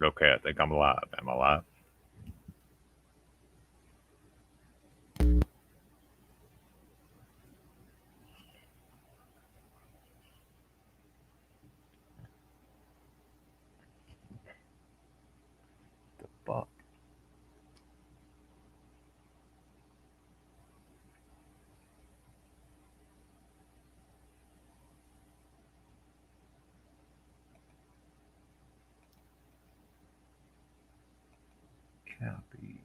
Okay, I think I'm alive. Am I alive? The fuck? Copy.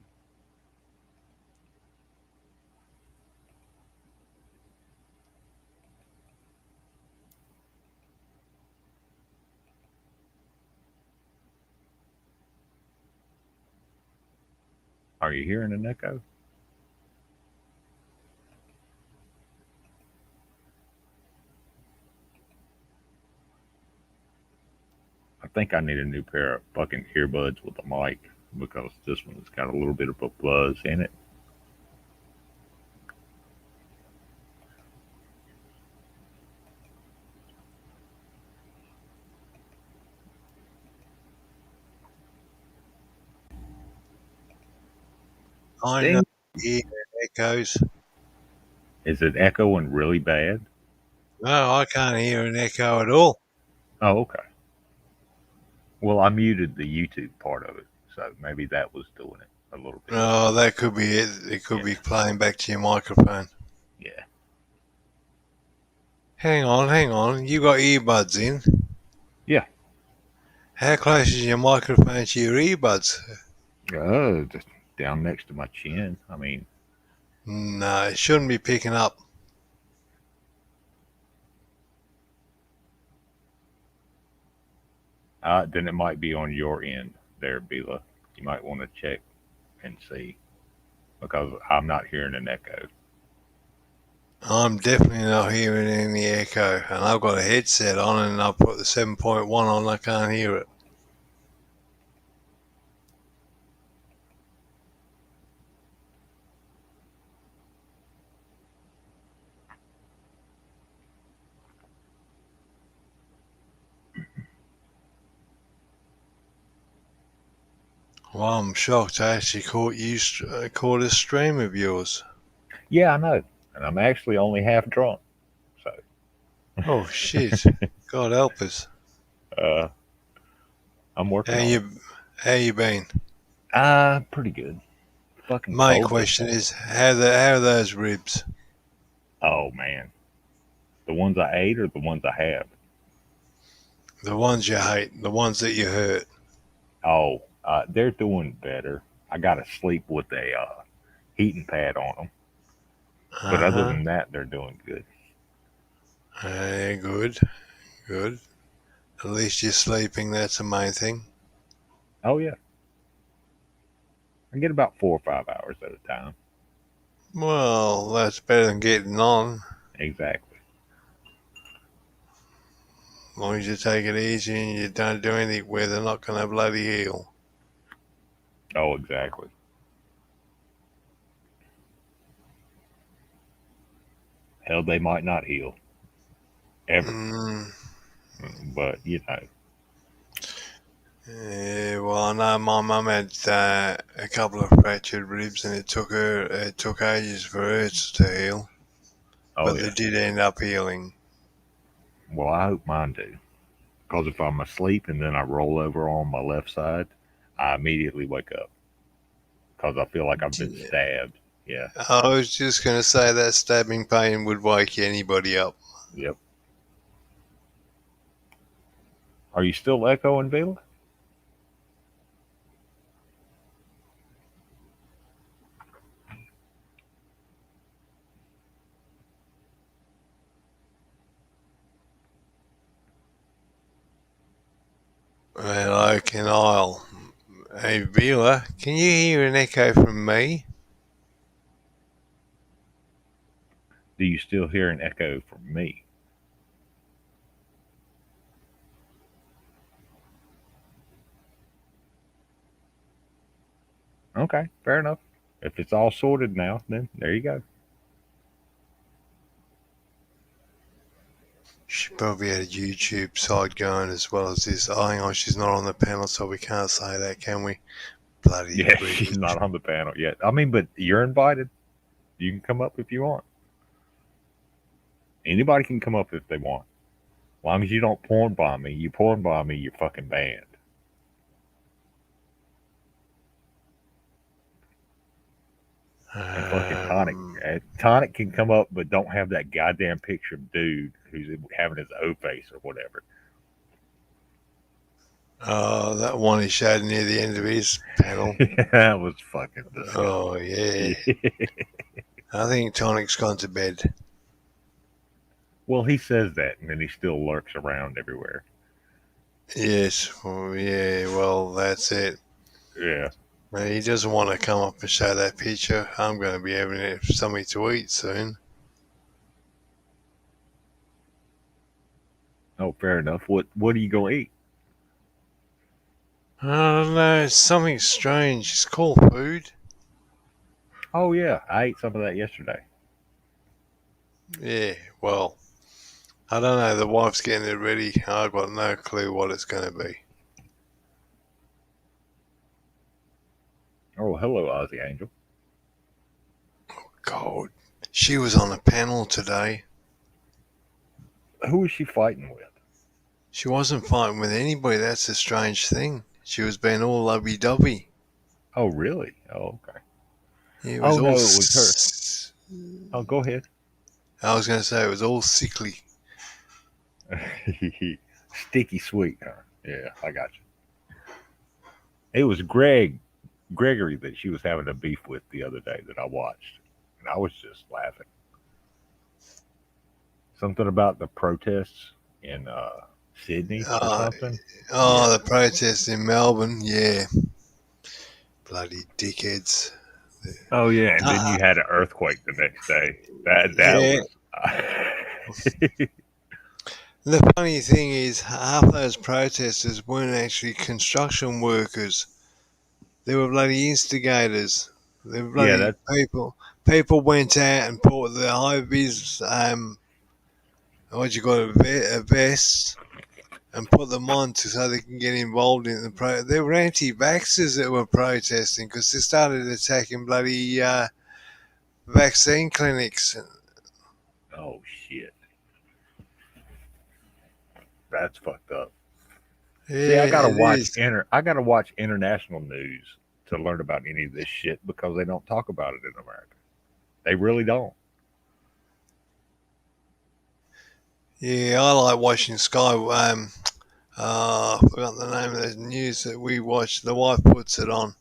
Are you hearing an echo? I think I need a new pair of fucking earbuds with a mic because this one's got a little bit of a buzz in it. I know Ding. you hear echoes. Is it echoing really bad? No, I can't hear an echo at all. Oh, okay. Well, I muted the YouTube part of it, so maybe that was doing it a little bit. Oh, that could be it. It could Yeah, be playing back to your microphone. yeah. Hang on. You got earbuds in. Yeah. How close is your microphone to your earbuds? Just down next to my chin. I mean, No, it shouldn't be picking up. then it might be on your end there, Bila. You might want to check and see because I'm not hearing an echo. I'm definitely not hearing any echo. And I've got a headset on and I've put the 7.1 on. I can't hear it. Well, I'm shocked I actually caught a stream of yours. Yeah, I know. And I'm actually only half drunk. So, Oh, shit. God help us. uh, I'm How working on it. you, how you been? Pretty good. Fucking My cold this question morning. is, how are those ribs? Oh, man. The ones I ate or the ones I have? The ones you hate, the ones that you hurt. Oh, they're doing better. I got to sleep with a heating pad on them. But other Uh-huh. than that, they're doing good. Good, good. At least you're sleeping, that's the main thing. Oh, yeah. I get about 4 or 5 hours at a time. Well, that's better than getting on. Exactly. As long as you take it easy and you don't do anything where they're not going to bloody heal. Oh, exactly. Hell, they might not heal ever. Mm, But, you know, yeah, well, I know my mum had a couple of fractured ribs and it took ages for hers to heal. oh, But they yeah. did end up healing. Well, I hope mine do. Because if I'm asleep and then I roll over on my left side, I immediately wake up because I feel like I've been stabbed. Yeah. I was just going to say that stabbing pain would wake anybody up. Yep. Are you still echoing, Vila? Hello, can Isle. Hey, Vila, can you hear an echo from me? Do you still hear an echo from me? Okay, fair enough. If it's all sorted now, then there you go. She probably had a YouTube side going as well as this. Oh, hang on, she's not on the panel, so we can't say that, can we? Bloody Yeah, British. she's not on the panel yet. I mean, but you're invited. You can come up if you want. Anybody can come up if they want. As long as you don't porn bomb me. You porn bomb me, you're fucking banned. And fucking Tonic. Tonic can come up, but don't have that goddamn picture of dude who's having his O face or whatever. That one he showed near the end of his panel. That was fucking disgusting. Oh, yeah. I think Tonic's gone to bed. Well, he says that, and then he still lurks around everywhere. Yes, well, that's it. Yeah. He doesn't want to come up and show that picture. I'm going to be having something to eat soon. Oh, fair enough. What are you gonna eat? I don't know, it's something strange. It's called food. Oh yeah, I ate some of that yesterday. Yeah, well, I don't know. The wife's getting it ready. I've got no clue what it's going to be. Oh, hello, Aussie Angel. God, she was on a panel today. Who was she fighting with? She wasn't fighting with anybody. That's a strange thing. She was being all lovey-dovey. Oh, really? Oh, okay. It Oh, was no, it was Oh, go ahead. I was going to say it was all sickly. Sticky sweet, huh? Yeah, I got you. It was Gregory that she was having a beef with the other day that I watched, and I was just laughing. Something about the protests in Sydney or something. Oh, the protest in Melbourne. Yeah. Bloody dickheads. Oh yeah, and then you had an earthquake the next day. That was. The funny thing is, half those protesters weren't actually construction workers. They were bloody instigators. They were bloody people. People went out and bought the high vis, a vest, and put them on so they can get involved in the protest. They were anti-vaxxers that were protesting because they started attacking bloody vaccine clinics. Oh shit, that's fucked up. Yeah, See, I gotta watch international news to learn about any of this shit because they don't talk about it in America. They really don't. Yeah, I like watching Sky. I forgot the name of the news that we watch. The wife puts it on.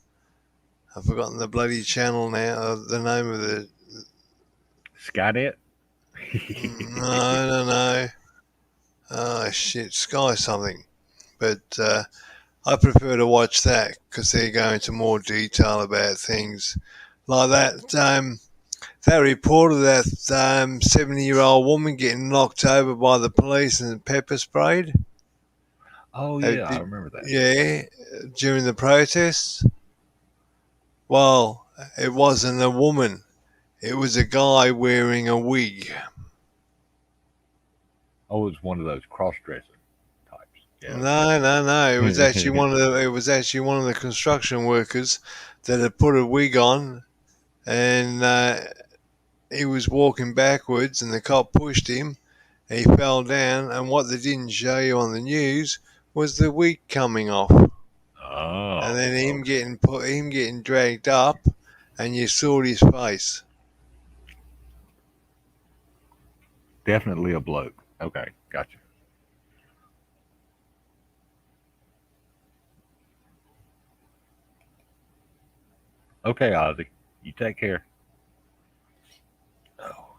I've forgotten the bloody channel now. The name of the Skynet. No, I don't know. Oh shit, Sky something. But I prefer to watch that because they go into more detail about things like that. That report of that 70-year-old woman getting knocked over by the police and pepper sprayed. Oh yeah, I remember that. Yeah, during the protests. Well, it wasn't a woman. It was a guy wearing a wig. Oh, it was one of those cross-dressing types. Yeah. No. It was actually one of the construction workers that had put a wig on, and he was walking backwards, and the cop pushed him. He fell down, and what they didn't show you on the news was the wig coming off. Oh. And then him getting dragged up, and you saw his face. Definitely a bloke. Okay, gotcha. Okay, Ozzy. You take care. Oh.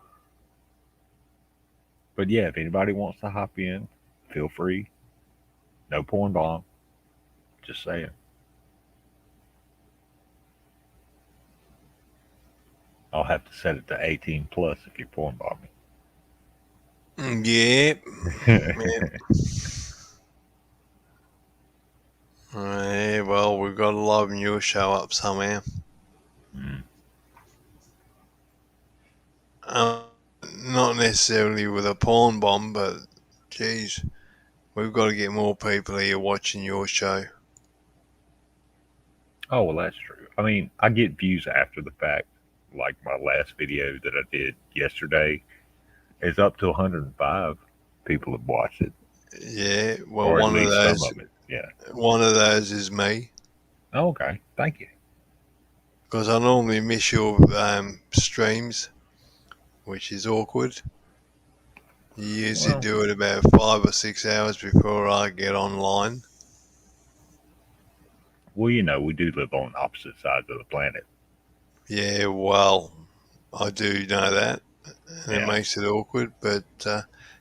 But yeah, if anybody wants to hop in, feel free. No porn bomb. Just saying. I'll have to set it to 18 plus if you porn bomb me. Yep. Yeah, well, we've got to liven your show up somehow. Not necessarily with a porn bomb, but Geez, we've got to get more people here watching your show. Oh, well, that's true. I mean, I get views after the fact. Like my last video that I did yesterday is up to 105 people have watched it, Yeah, well, or at least some of it. Yeah. one of those is me, Oh, okay. Thank you. because I normally miss your streams, which is awkward. You usually Well, do it about 5 or 6 hours before I get online. well, you know, we do live on opposite sides of the planet. Yeah, well, I do know that, and it Yeah. makes it awkward, but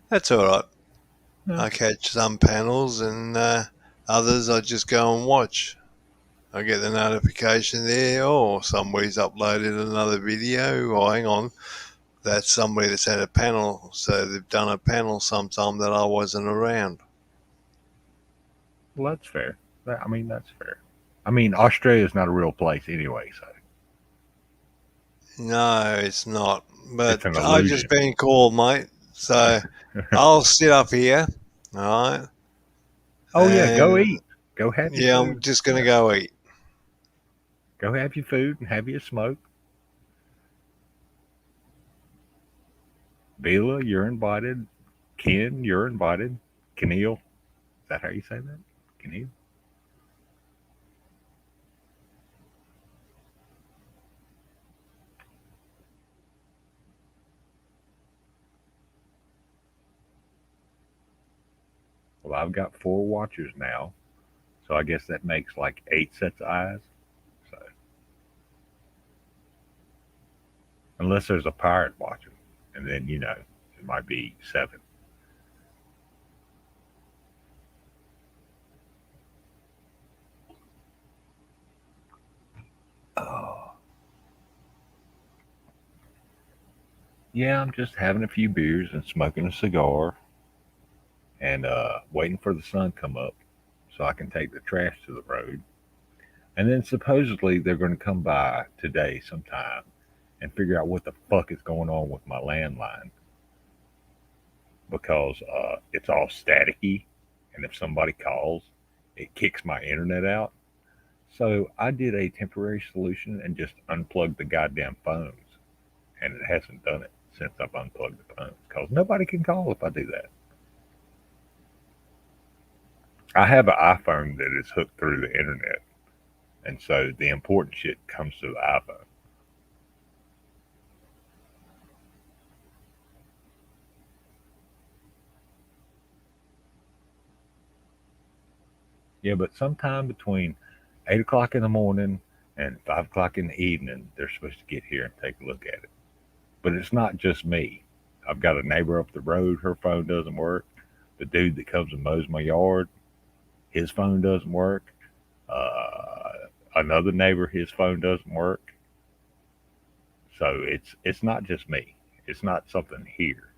that's all right. No. I catch some panels, and others I just go and watch. I get the notification there, or somebody's uploaded another video, or hang on, that's somebody that's had a panel, so they've done a panel sometime that I wasn't around. Well, that's fair. I mean, that's fair. I mean, Australia's not a real place anyway, so No, it's not. But it's an I've just illusion. been called, mate. So I'll sit up here, all right? Oh yeah, go And eat. Go have your yeah, I'm food. just going to Yeah. go eat. Go have your food and have your smoke. Vila, you're invited. Ken, you're invited. Keneal, is that how you say that? Keneal? Well, I've got 4 watchers now, so I guess that makes like 8 sets of eyes. So, unless there's a pirate watching, and then you know it might be 7. Oh, yeah, I'm just having a few beers and smoking a cigar, and waiting for the sun come up so I can take the trash to the road. And then supposedly they're going to come by today sometime and figure out what the fuck is going on with my landline because it's all staticky, and if somebody calls, it kicks my internet out. So I did a temporary solution and just unplugged the goddamn phones, and it hasn't done it since I've unplugged the phones because nobody can call if I do that. I have an iPhone that is hooked through the internet, and so the important shit comes to the iPhone. Yeah, but sometime between 8 o'clock in the morning and 5 o'clock in the evening, they're supposed to get here and take a look at it. But it's not just me. I've got a neighbor up the road, her phone doesn't work. The dude that comes and mows my yard, his phone doesn't work. Another neighbor, his phone doesn't work. So it's not just me. It's not something here.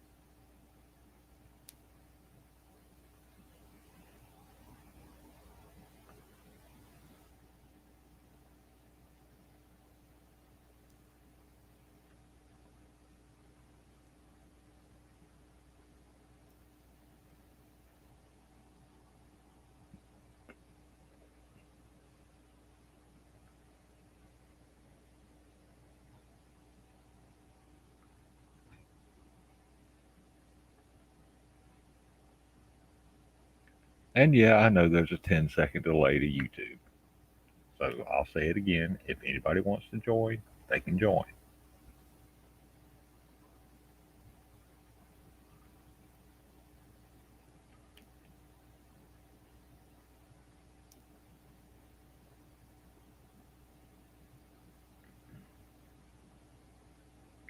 And yeah, I know there's a 10-second delay to YouTube. So I'll say it again. If anybody wants to join, they can join.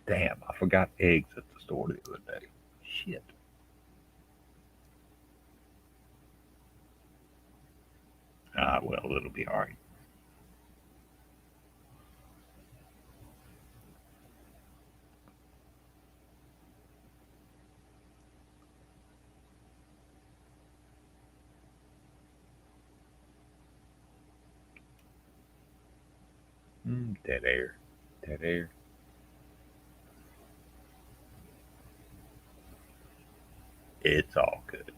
Damn, I forgot eggs at the store the other day. Shit. Ah, well, it'll be all right. Dead air. Dead air. It's all good.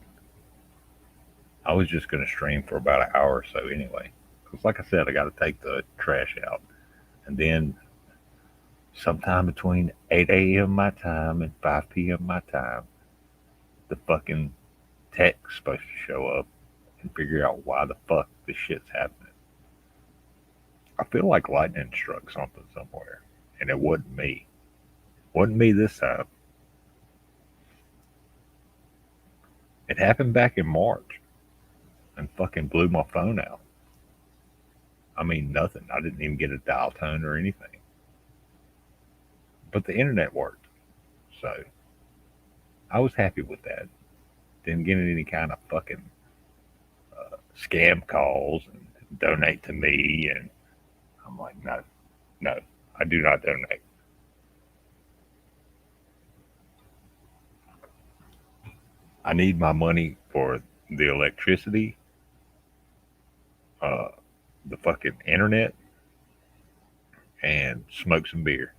I was just going to stream for about an hour or so anyway. Because, like I said, I got to take the trash out. And then, sometime between 8 a.m. my time and 5 p.m. my time, the fucking tech's supposed to show up and figure out why the fuck this shit's happening. I feel like lightning struck something somewhere. And it wasn't me. Wasn't me this time. It happened back in March and fucking blew my phone out. I mean, nothing. I didn't even get a dial tone or anything. But the internet worked. So I was happy with that. Didn't get any kind of fucking scam calls and donate to me. And I'm like, no, no, I do not donate. I need my money for the electricity, uh, the fucking internet, and smoke some beer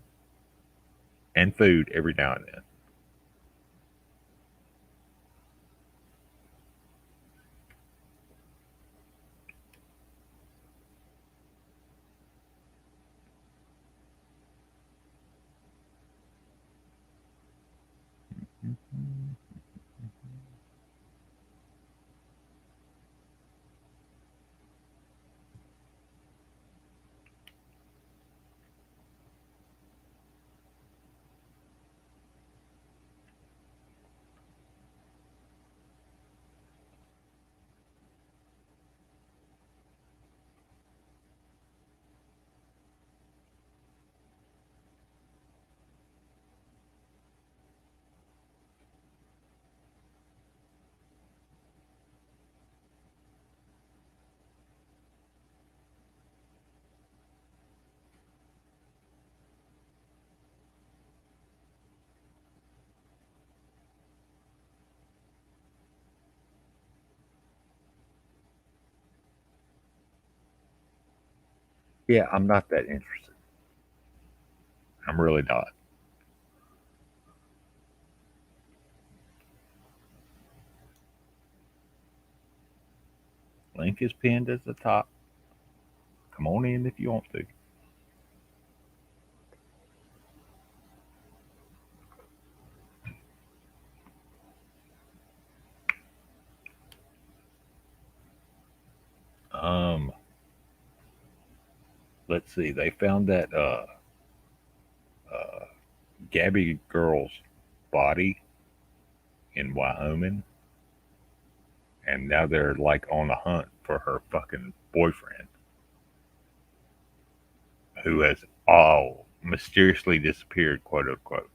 and food every now and then. Yeah, I'm not that interested. I'm really not. Link is pinned at the top. Come on in if you want to. Um, let's see. They found that uh, Gabby girl's body in Wyoming, and now they're like on the hunt for her fucking boyfriend, who has all mysteriously disappeared, quote unquote.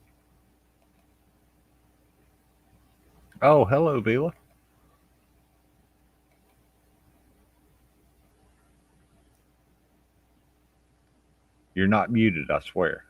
Oh, hello, Vila. You're not muted, I swear.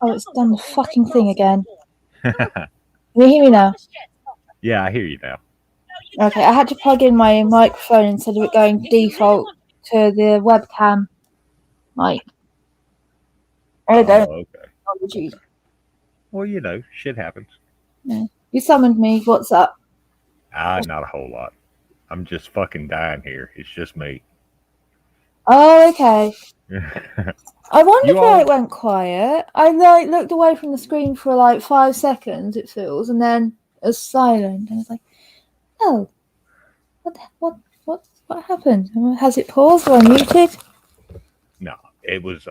Oh, it's done the fucking thing again. Can you hear me now? Yeah, I hear you now. Okay, I had to plug in my microphone instead of it going default to the webcam mic. Oh, okay. Apologies. Well, you know, shit happens. Yeah. You summoned me. What's up? Not a whole lot. I'm just fucking dying here. It's just me. Oh, okay. I wondered You why all- it went quiet. I looked away from the screen for like 5 seconds, it feels, and then it was silent. I was like, oh, what happened? Has it paused or muted? No, it was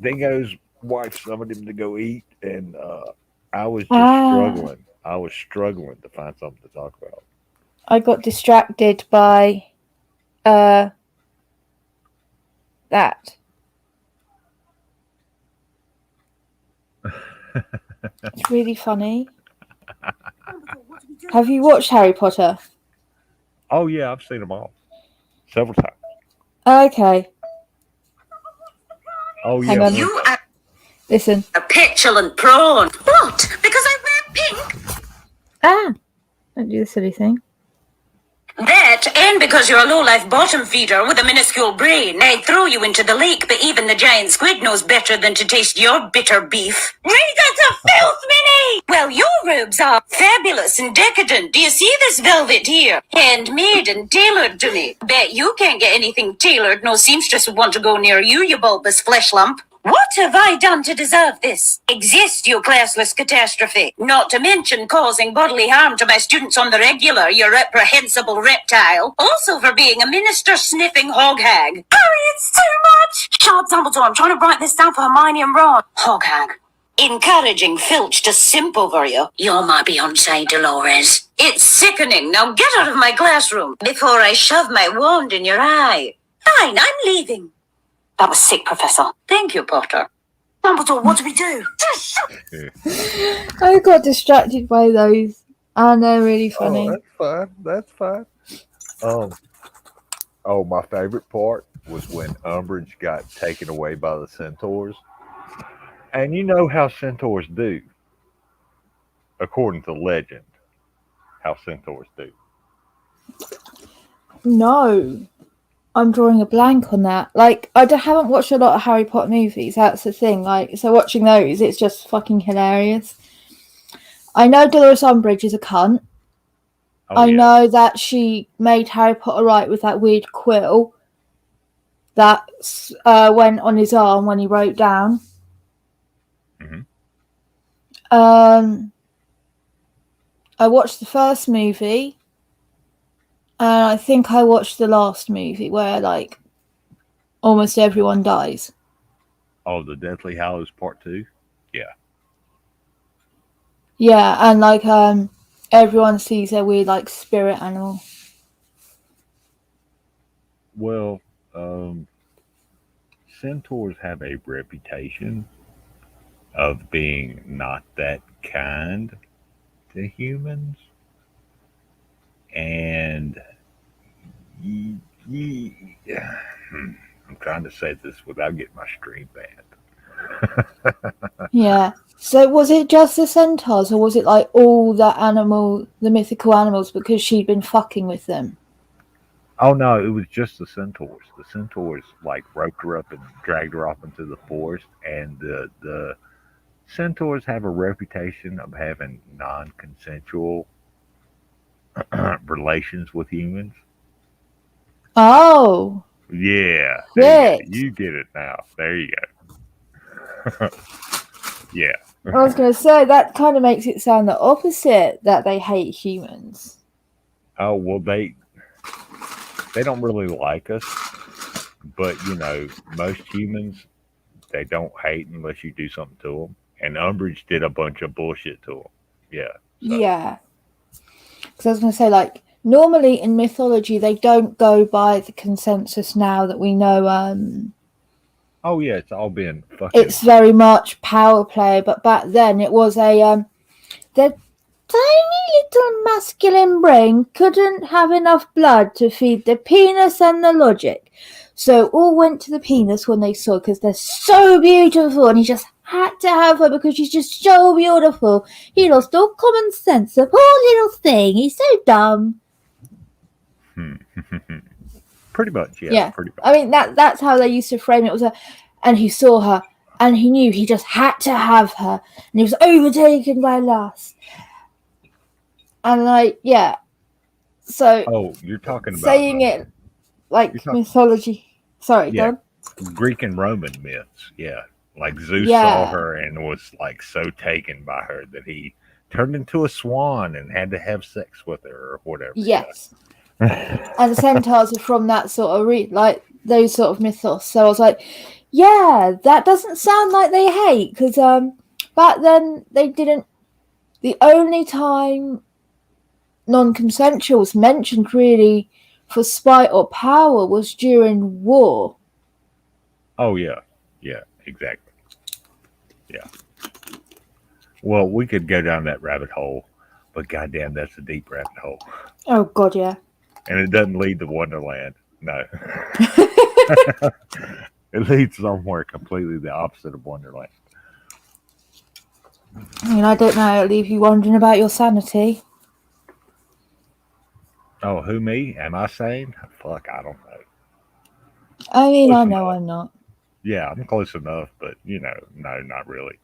Dingo's wife summoned him to go eat, and I was just struggling. I was struggling to find something to talk about. I got distracted by that. It's really funny. Have you watched Harry Potter? Oh yeah, I've seen them all several times. Okay. Oh Hang yeah, on. You are Listen. a petulant prawn. What? Because I wear pink? Ah! Don't do the silly thing. That, and because you're a low-life bottom feeder with a minuscule brain, I'd throw you into the lake, but even the giant squid knows better than to taste your bitter beef. Razor to filth, Minnie! Well, your robes are fabulous and decadent. Do you see this velvet here? Handmade and tailored to me. Bet you can't get anything tailored no seamstress would want to go near you, you bulbous flesh lump. What have I done to deserve this? Exist, you classless catastrophe. Not to mention causing bodily harm to my students on the regular, you reprehensible reptile. Also for being a minister-sniffing hog hag. Harry, it's too much! Shut up, Dumbledore. I'm trying to write this down for Hermione and Ron. Hog hag. Encouraging Filch to simp over you. You're my Beyonce, Dolores. It's sickening. Now get out of my classroom before I shove my wand in your eye. Fine, I'm leaving. That was sick, Professor. Thank you, Potter. Dumbledore, what do we do? I got distracted by those, and they're really funny. Oh, that's fine. Oh, my favorite part was when Umbridge got taken away by the centaurs. And you know how centaurs do, according to legend, how centaurs do. No. I'm drawing a blank on that. Like, haven't watched a lot of Harry Potter movies. That's the thing. Like, so watching those, it's just fucking hilarious. I know Dolores Umbridge is a cunt. I know that she made Harry Potter right with that weird quill that went on his arm when he wrote down. Mm-hmm. I watched the first movie. And I think I watched the last movie where, like, almost everyone dies. Oh, the Deathly Hallows Part 2? Yeah. Yeah, and, like, everyone sees their weird, like, spirit animal. Well, centaurs have a reputation of being not that kind to humans. And I'm trying to say this without getting my stream banned. Yeah. So was it just the centaurs, or was it like all the mythical animals, because she'd been fucking with them? Oh no, it was just the centaurs. The centaurs like roped her up and dragged her off into the forest, and the centaurs have a reputation of having non-consensual relations with humans. Oh. Yeah. You get it now. There you go. Yeah. I was going to say, that kind of makes it sound the opposite, that they hate humans. Oh, well, they don't really like us. But, you know, most humans, they don't hate unless you do something to them. And Umbridge did a bunch of bullshit to them. Yeah. So. Yeah. Because I was going to say, like, normally in mythology, they don't go by the consensus now that we know. Oh, yeah, it's all been fucking... It's very much power play, but back then it was the tiny little masculine brain couldn't have enough blood to feed the penis and the logic. So all went to the penis when they saw, because they're so beautiful, and he just had to have her because she's just so beautiful. He lost all common sense. The poor little thing. He's so dumb. Pretty much, yeah. Pretty much. I mean, that's how they used to frame it. And he saw her, and he knew he just had to have her, and he was overtaken by lust. And like, yeah. So. Oh, you're talking about saying it like mythology. Sorry, yeah, Don. Greek and Roman myths. Yeah, like Zeus saw her and was like so taken by her that he turned into a swan and had to have sex with her or whatever. Yes. And the centaurs are from that sort of like those sort of mythos. So I was like, yeah, that doesn't sound like they hate, because back then they didn't. The only time non-consensual was mentioned really for spite or power was during war. Oh yeah, exactly. Yeah. Well, we could go down that rabbit hole, but goddamn, that's a deep rabbit hole. Oh god, yeah. And it doesn't lead to Wonderland. No. It leads somewhere completely the opposite of Wonderland. I mean, I don't know. It'll leave you wondering about your sanity. Oh, who me? Am I sane? Fuck, I don't know. I mean, Close I know enough. I'm not. Yeah, I'm close enough, but no, not really.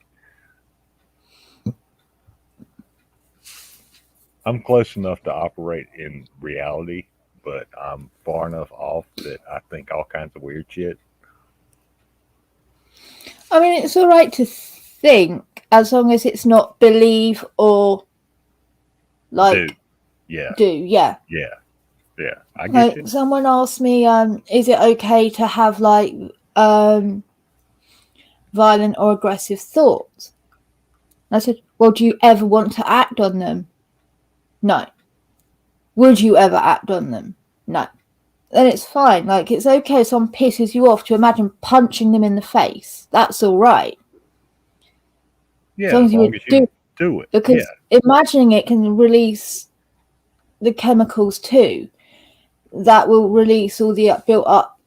I'm close enough to operate in reality, but I'm far enough off that I think all kinds of weird shit. I mean, it's all right to think as long as it's not believe or like Dude, yeah, do. Yeah. yeah, yeah. I get Like you. someone asked me, is it okay to have like violent or aggressive thoughts? And I said, well, do you ever want to act on them? No. Would you ever act on them? No. Then it's fine. Like it's okay if someone pisses you off to imagine punching them in the face. That's all right. As Yeah, long as as you long would as do you it, do it. Yeah, because imagining it can release the chemicals too that will release all the built up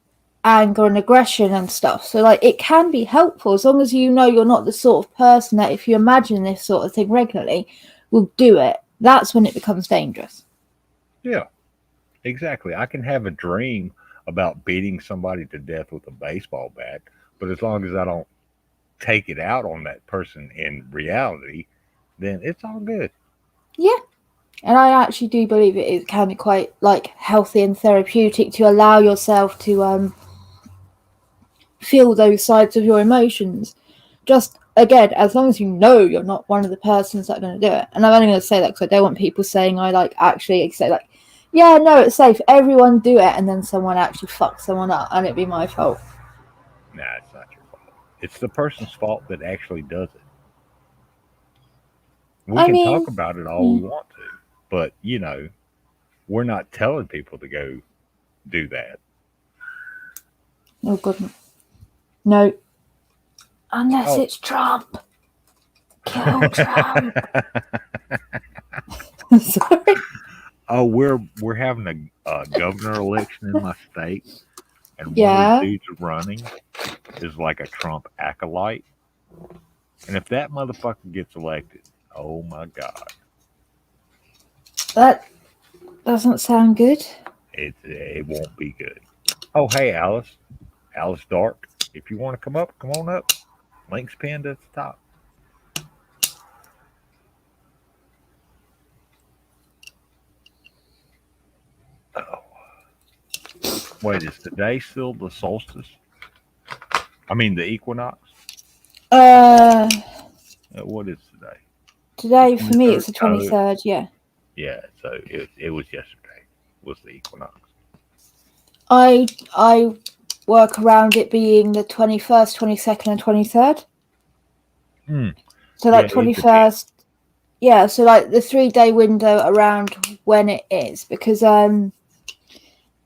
anger and aggression and stuff. So like it can be helpful as long as you know you're not the sort of person that if you imagine this sort of thing regularly will do it. That's when it becomes dangerous. yeah, exactly. I can have a dream about beating somebody to death with a baseball bat, but as long as I don't take it out on that person in reality, then it's all good. Yeah. And I actually do believe it can be quite like healthy and therapeutic to allow yourself to feel those sides of your emotions. Just again, as long as you know you're not one of the persons that are going to do it. And I'm only going to say that because I don't want people saying I like actually say like, yeah, no, it's safe. Everyone do it, and then someone actually fucks someone up, and it'd be my fault. Nah, it's not your fault. It's the person's fault that actually does it. We I can talk mean, about it all we yeah. want to, but we're not telling people to go do that. Oh god, no. Unless Oh, it's Trump. Kill Trump. Sorry. oh, we're having a governor election in my state, and one of the Yeah. dudes running is like a Trump acolyte. And if that motherfucker gets elected, oh my god, That doesn't sound good. it won't be good. Oh hey Alice Dark, if you want to come up, come on up. Link's pinned at the top. Oh, wait, is today still the solstice? I mean the equinox. Uh, What is today? Today The for me 23rd? it's the Oh, 23rd. Yeah. yeah. So it was yesterday. Was the equinox? I work around it being the 21st, 22nd, and 23rd. Hmm. So Yeah, like it depends. 21st, yeah. So like the 3 day window around when it is, because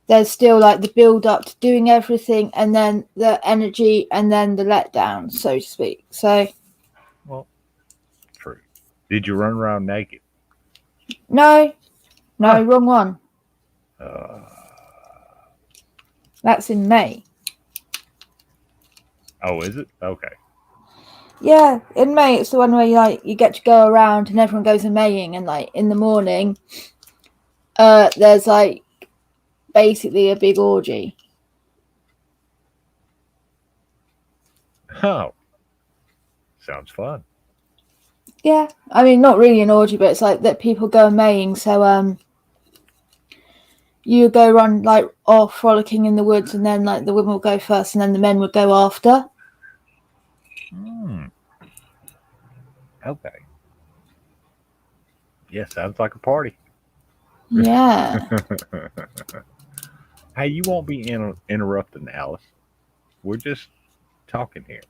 there's still like the build up to doing everything, and then the energy, and then the letdown, so to speak. So Well, true. Did you run around naked? no, Huh. wrong one. Uh, That's in May. oh, is it? Okay. Yeah, in May it's the one where you get to go around and everyone goes a maying, and like in the morning, there's like basically a big orgy. Oh, sounds fun. Yeah, I mean not really an orgy, but it's like that people go maying. So you go run like off frolicking in the woods, and then like the women will go first, and then the men would go after. Hmm. Okay. Yeah, sounds like a party. Yeah, Hey, you won't be interrupting Alice. We're just talking here.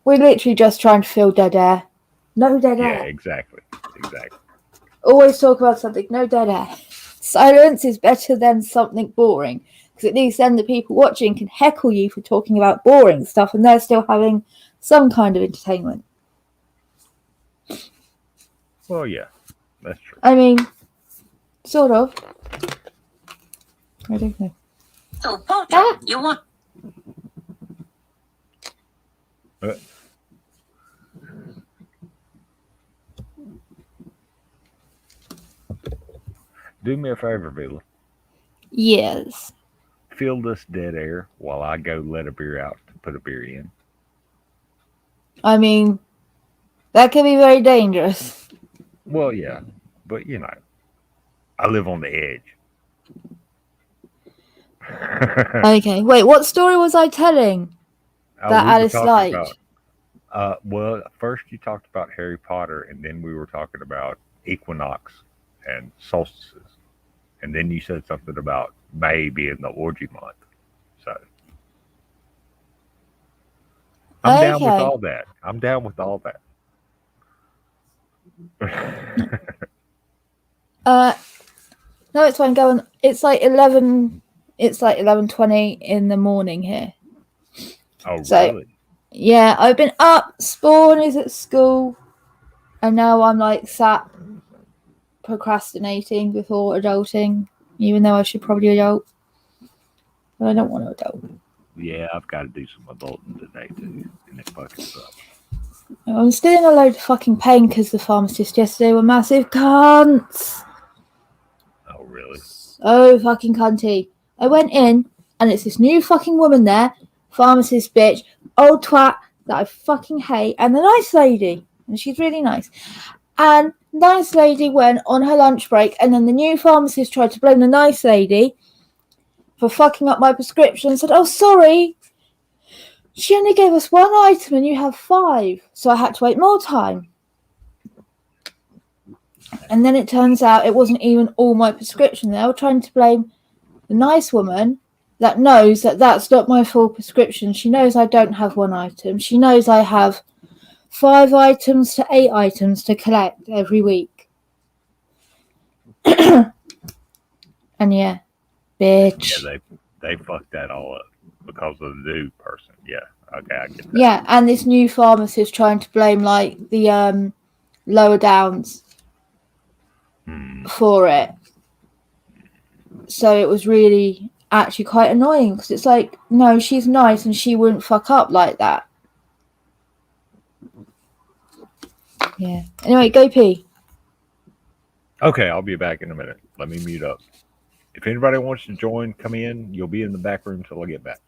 we're literally just trying to fill dead air. No dead Yeah, air. exactly. Exactly. Always talk about something. No dead air. Silence is better than something boring, because at least then the people watching can heckle you for talking about boring stuff, and they're still having some kind of entertainment. Well, yeah, that's true. I mean, sort of. I don't know. So, Potter, Ah! you want Uh, Do me a favor, Vila. Yes. Fill this dead air while I go let a beer out to put a beer in. I mean, that can be very dangerous. Well, yeah, but you know, I live on the edge. Okay, wait, what story was I telling that we were Alice talking liked? well, first you talked about Harry Potter, and then we were talking about equinox and solstices, and then you said something about May being the orgy month. So I'm down with Okay. all that. I'm down with all that. No, it's fine. Go on. It's like 11. It's like 11:20 in the morning here. Oh, So- really? Yeah, I've been up. Spawn is at school, and now I'm like sat procrastinating before adulting, even though I should probably adult, but I don't want to adult. Yeah, I've got to do some adulting today too, and it fucking sucks. I'm still in a load of fucking pain because the pharmacists yesterday were massive cunts. Oh, really? So fucking cunty. I went in, and it's this new fucking woman there, pharmacist bitch, old twat that I fucking hate, and the nice lady, and she's really nice. And nice lady went on her lunch break, and then the new pharmacist tried to blame the nice lady for fucking up my prescription and said, "Oh, sorry, she only gave us one item and you have 5, so I had to wait more time." And then it turns out it wasn't even all my prescription. They were trying to blame the nice woman that knows that that's not my full prescription. She knows I don't have one item. She knows I have 5 items to 8 items to collect every week. And yeah, bitch. Yeah, they fucked that all up because of the new person. Yeah, okay, I get that. Yeah, and this new pharmacist trying to blame like the lower downs for it. So it was really actually quite annoying because it's like, no, she's nice and she wouldn't fuck up like that. Yeah. Anyway, go pee. Okay, I'll be back in a minute. Let me mute up. If anybody wants to join, come in. You'll be in the back room till I get back.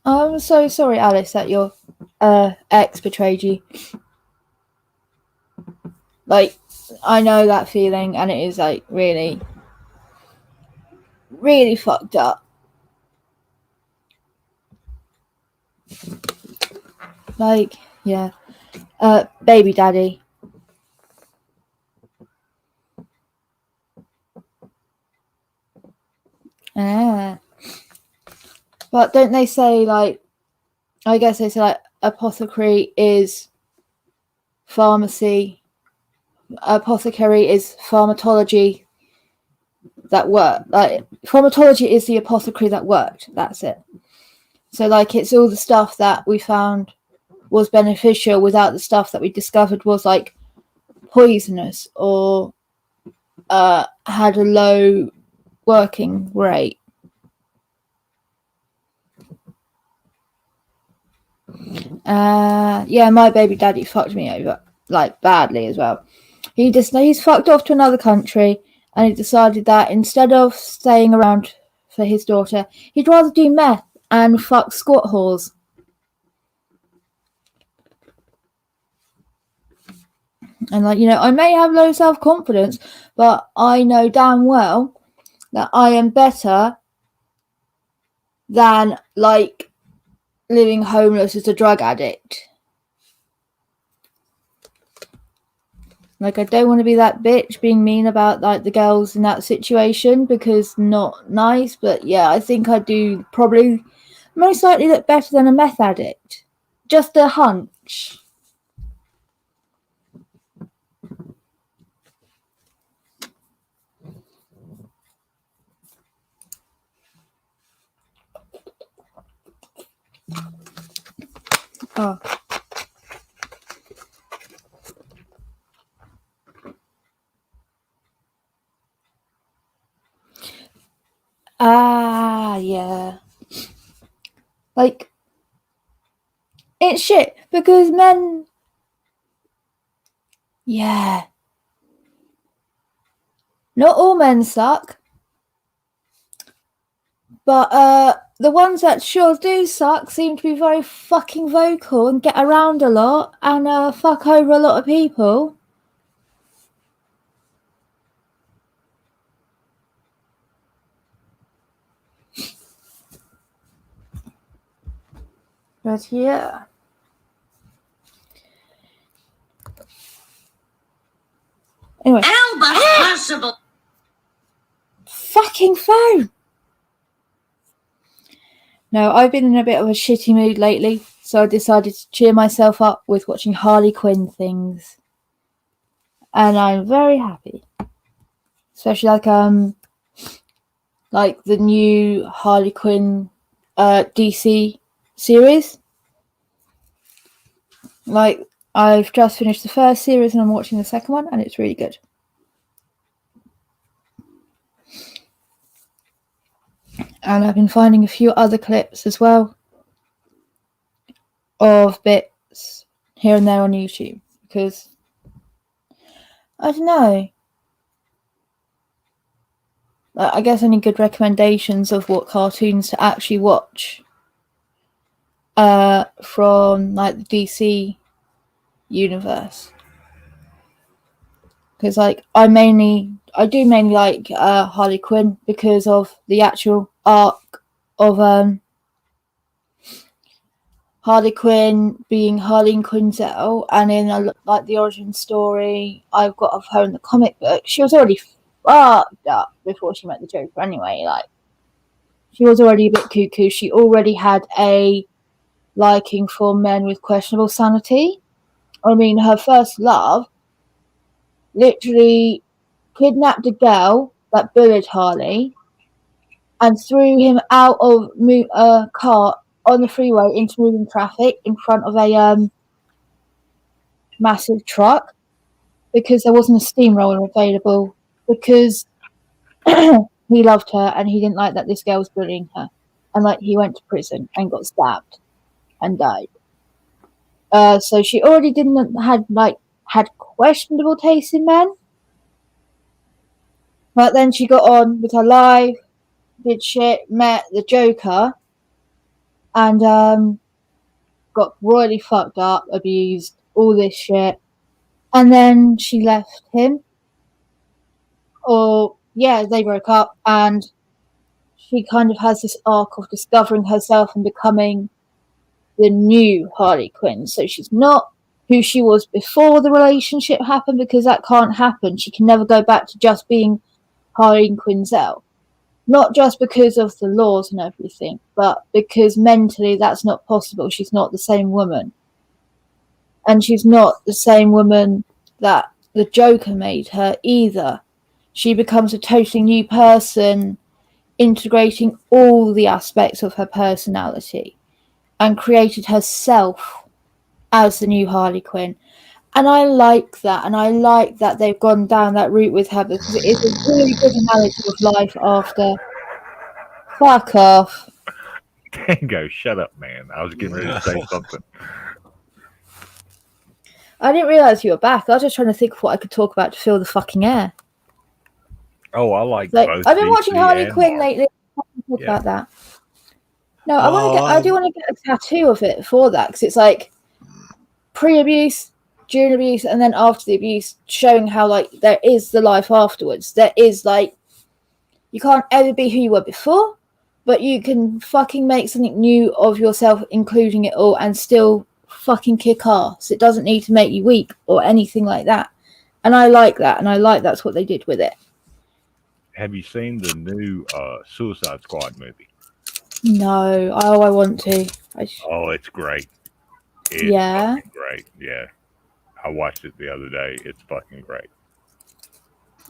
I'm so sorry, Alice, that your ex betrayed you. Like, I know that feeling, and it is like really, really fucked up. Like, yeah. Baby daddy. Ah. But don't they say, like, I guess they say, like, apothecary is pharmacy. Apothecary is pharmacology that worked. Like, pharmacology is the apothecary that worked. That's it. So, like, it's all the stuff that we found was beneficial without the stuff that we discovered was, like, poisonous or had a low working rate. Yeah, my baby daddy fucked me over, like, badly as well. He's fucked off to another country, and he decided that instead of staying around for his daughter, he'd rather do meth and fuck squat whores. And, like, you know, I may have low self-confidence, but I know damn well that I am better than, like, living homeless as a drug addict. Like, I don't want to be that bitch being mean about, like, the girls in that situation because not nice. But yeah, I think I do probably most likely look better than a meth addict. Just a hunch. Oh. Yeah. Like, it's shit because men Yeah. Not all men suck. But the ones that sure do suck seem to be very fucking vocal and get around a lot and fuck over a lot of people. But yeah. Anyway. How but possible? Fucking phone! No, I've been in a bit of a shitty mood lately, so I decided to cheer myself up with watching Harley Quinn things. And I'm very happy. Especially like the new Harley Quinn DC series. Like, I've just finished the first series and I'm watching the second one, and it's really good. And I've been finding a few other clips as well of bits here and there on YouTube, because I don't know. I guess any good recommendations of what cartoons to actually watch from like the DC universe? Because like I do mainly like Harley Quinn because of the actual arc of Harley Quinn being Harley Quinzel, and in like the origin story I've got of her in the comic book, she was already fucked up before she met the Joker anyway. Like, she was already a bit cuckoo. She already had a liking for men with questionable sanity. I mean, her first love literally kidnapped a girl that bullied Harley and threw him out of a car on the freeway into moving traffic in front of a massive truck because there wasn't a steamroller available, because he loved her and he didn't like that this girl was bullying her, and like he went to prison and got stabbed and died. So she already had questionable taste in men, but then she got on with her life, did shit, met the Joker, and got royally fucked up, abused, all this shit, and then she left him. Or yeah, they broke up, and she kind of has this arc of discovering herself and becoming the new Harley Quinn. So she's not who she was before the relationship happened, because that can't happen. She can never go back to just being Harley Quinzel. Not just because of the laws and everything, but because mentally that's not possible. She's not the same woman. And she's not the same woman that the Joker made her either. She becomes a totally new person, integrating all the aspects of her personality, and created herself as the new Harley Quinn. And I like that, and I like that they've gone down that route with her, because it is a really good analogy of life after. Fuck off. Tango, shut up, man. I was getting ready to say something. I didn't realise you were back. I was just trying to think of what I could talk about to fill the fucking air. Oh, I like Like, both. I've been watching DC Harley and Quinn Marvel. lately. Talk Yeah. about that. No, I do want to get a tattoo of it for that, because it's like pre-abuse, during abuse, and then after the abuse, showing how like there is the life afterwards. There is like, you can't ever be who you were before, but you can fucking make something new of yourself, including it all, and still fucking kick ass. It doesn't need to make you weak or anything like that. And I like that, and I like that's what they did with it. Have you seen the new Suicide Squad movie? No. Oh, I want to. Oh, it's great. It's Yeah. fucking great. Yeah. I watched it the other day. It's fucking great.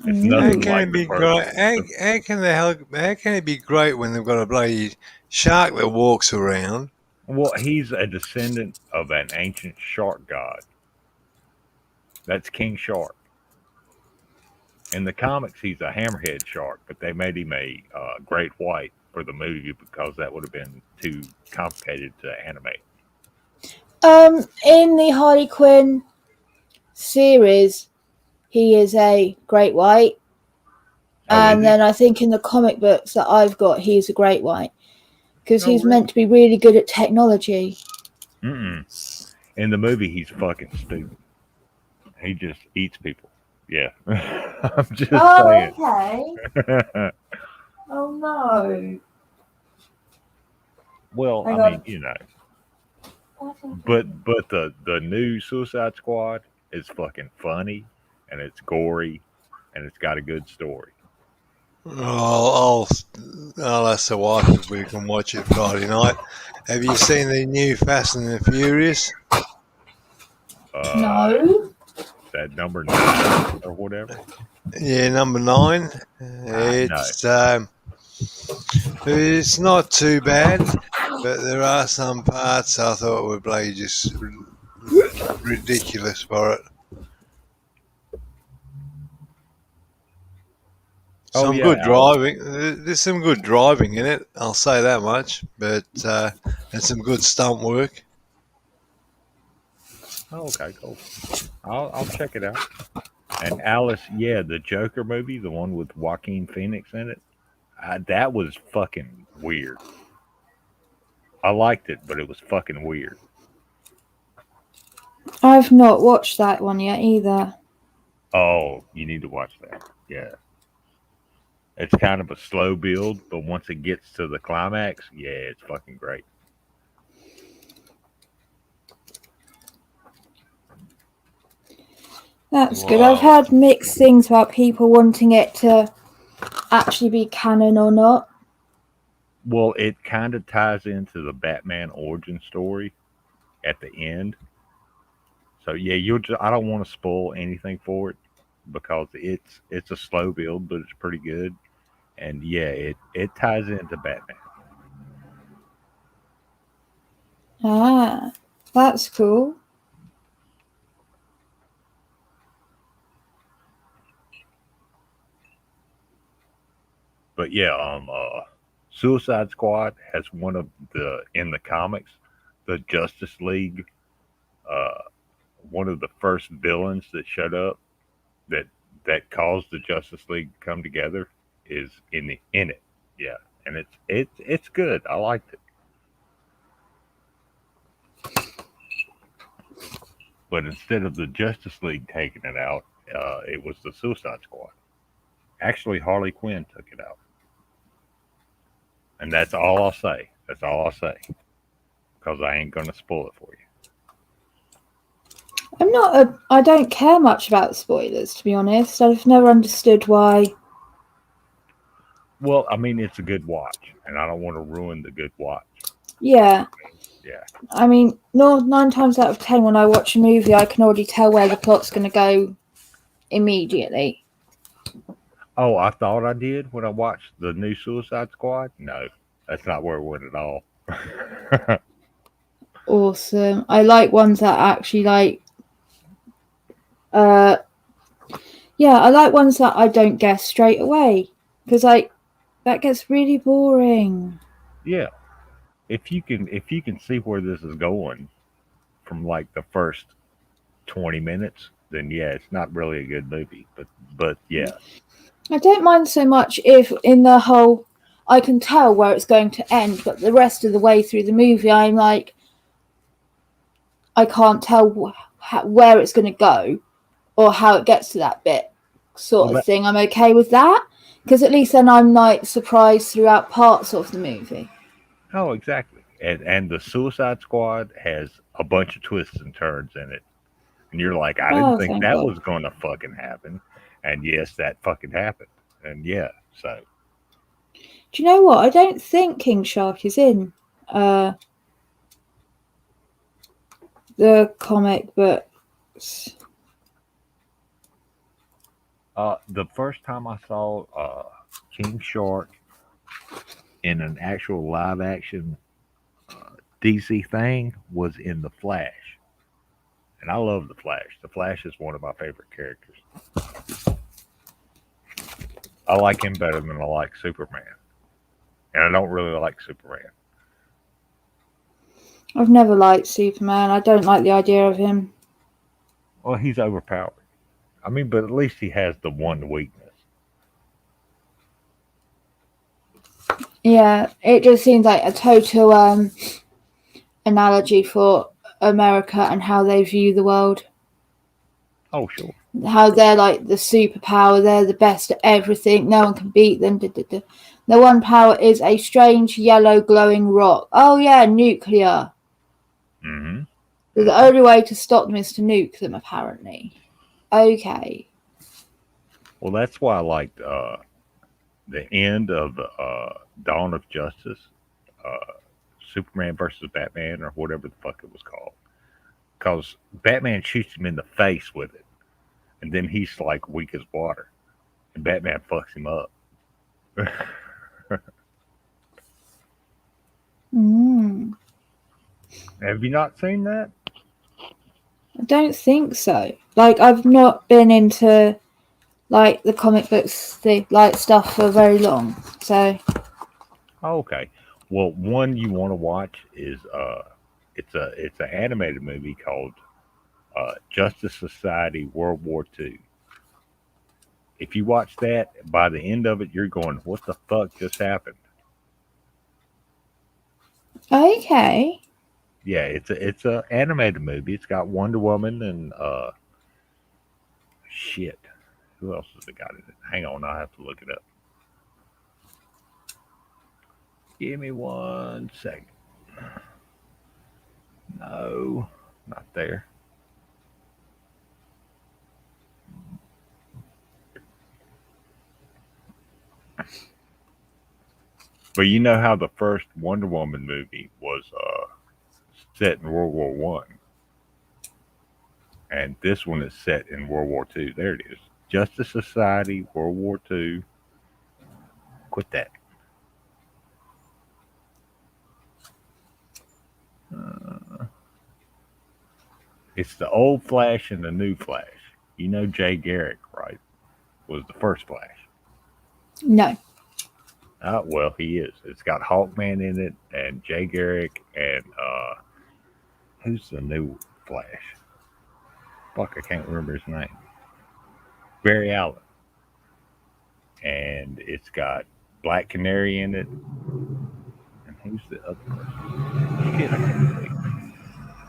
It's Mm. How nothing can like it be the first great? one. How can it be great when they've got a bloody shark that walks around? Well, he's a descendant of an ancient shark god. That's King Shark. In the comics, he's a hammerhead shark, but they made him a great white for the movie because that would have been too complicated to animate. In the Harley Quinn series, he is a great white. Oh, And is he? then I think in the comic books that I've got, he's a great white. Because Oh, he's really? meant to be really good at technology. Mm-mm. In the movie, he's fucking stupid. He just eats people. Yeah. I'm just saying. okay. Oh, no. Well, Hang I mean, on. you know, but the new Suicide Squad is fucking funny, and it's gory, and it's got a good story. I'll ask the wife if we can watch it Friday night. Have you seen the new Fast and the Furious? No. That number 9 or whatever. Yeah, number 9. No. It's not too bad, but there are some parts I thought were bloody just ridiculous for it. Oh, Some yeah, good Alice. driving. There's some good driving in it. I'll say that much. But and some good stunt work. Oh, okay, cool. I'll check it out. And Alice, yeah, the Joker movie, the one with Joaquin Phoenix in it, that was fucking weird. I liked it, but it was fucking weird. I've not watched that one yet either. Oh, you need to watch that. Yeah. It's kind of a slow build, but once it gets to the climax, yeah, it's fucking great. That's good. I've heard mixed things about people wanting it to actually be canon or not. Well, it kind of ties into the Batman origin story at the end. So yeah, I don't want to spoil anything for it because it's a slow build, but it's pretty good. And yeah, it ties into Batman. Ah, that's cool. But yeah, Suicide Squad has one of the in the comics, the Justice League, uh, one of the first villains that showed up that caused the Justice League to come together is in it. Yeah, and it's good. I liked it. But instead of the Justice League taking it out, it was the Suicide Squad. Actually, Harley Quinn took it out, and that's all I'll say. That's all I'll say because I ain't gonna spoil it for you. I don't care much about spoilers, to be honest. I've never understood why. Well, I mean, it's a good watch, and I don't want to ruin the good watch. Yeah. Yeah. I mean, no, 9 times out of 10, when I watch a movie, I can already tell where the plot's going to go immediately. Oh, I thought I did when I watched the new Suicide Squad. No, that's not where it went at all. Awesome. I like ones that actually I like ones that I don't guess straight away because that gets really boring. Yeah, if you can see where this is going from like the first 20 minutes, then yeah, it's not really a good movie. But yeah, I don't mind so much if in the whole I can tell where it's going to end, but the rest of the way through the movie, I'm like, I can't tell where it's going to go or how it gets to that bit, sort of thing. I'm okay with that because at least then I'm like surprised throughout parts of the movie. Oh, exactly. And the Suicide Squad has a bunch of twists and turns in it, and you're like, I didn't think thank that God. was going to fucking happen, and yes, that fucking happened, and yeah, so. Do you know what? I don't think King Shark is in the comic books. The first time I saw King Shark in an actual live action DC thing was in The Flash. And I love The Flash. The Flash is one of my favorite characters. I like him better than I like Superman. And I don't really like Superman. I've never liked Superman. I don't like the idea of him. Well, he's overpowered. I mean, but at least he has the one weakness. Yeah, it just seems like a total analogy for America and how they view the world. Oh, sure. How they're like the superpower, they're the best at everything, no one can beat them. The one power is a strange yellow glowing rock. Oh yeah, nuclear. Mm-hmm. The only way to stop them is to nuke them, apparently. Okay. Well, that's why I liked the end of Dawn of Justice, Superman versus Batman, or whatever the fuck it was called. Because Batman shoots him in the face with it, and then he's like weak as water, and Batman fucks him up. Have you not seen that? I don't think so. Like, I've not been into like the comic books, the like stuff for very long. So Oh, okay. Well, one you want to watch is it's an animated movie called Justice Society World War II. If you watch that, by the end of it, you're going, "What the fuck just happened?" okay. Yeah, it's a animated movie. It's got Wonder Woman and shit. Who else has it got in it? Hang on, I have to look it up. Give me 1 second. No, not there. But you know how the first Wonder Woman movie was set in World War One, and this one is set in World War Two. There it is. Justice Society, World War Two. Quit that. It's the old Flash and the new Flash. You know Jay Garrick, right? Was the first Flash. No. Well, he is. It's got Hawkman in it, and Jay Garrick, and who's the new Flash? Fuck, I can't remember his name. Barry Allen. And it's got Black Canary in it. And who's the other person? Shit, I can't think.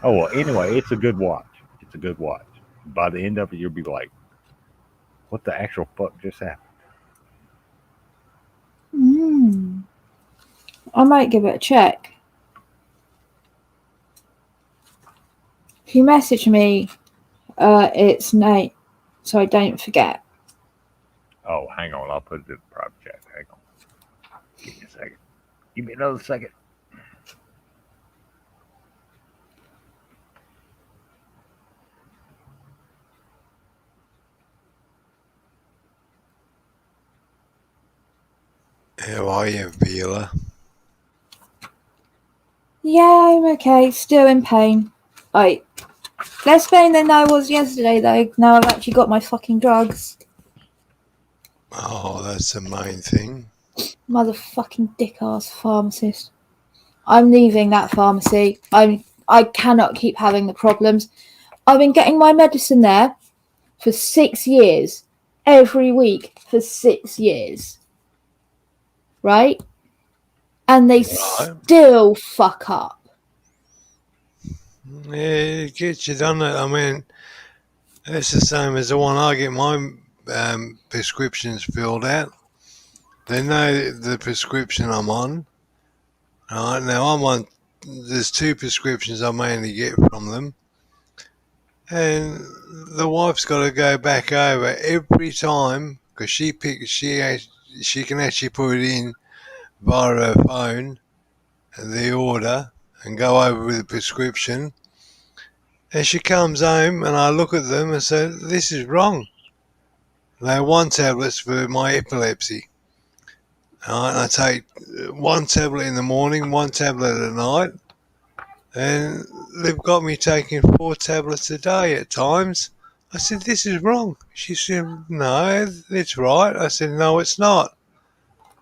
Oh, well, anyway, it's a good watch. It's a good watch. By the end of it, you'll be like, what the actual fuck just happened? I might give it a check. If you message me, it's Nate, so I don't forget. Oh, hang on. I'll put it in the private chat. Hang on. Give me a second. Give me another second. How are you, Vila? Yeah, I'm okay. Still in pain. Like, less pain than I was yesterday, though. Now I've actually got my fucking drugs. Oh, that's the main thing. Motherfucking dick-ass pharmacist. I'm leaving that pharmacy. I cannot keep having the problems. I've been getting my medicine there for 6 years. Every week for 6 years. Right? And they still fuck up. Yeah, it gets you, doesn't it? I mean, it's the same as the one I get my prescriptions filled out. They know the prescription I'm on. Right, now there's 2 prescriptions I mainly get from them. And the wife's got to go back over every time because she can actually put it in via her phone, the order, and go over with the prescription. And she comes home and I look at them and say, this is wrong. They want tablets for my epilepsy. Right, and I take 1 tablet in the morning, 1 tablet at night. And they've got me taking 4 tablets a day at times. I said, this is wrong. She said, no, it's right. I said, no, it's not.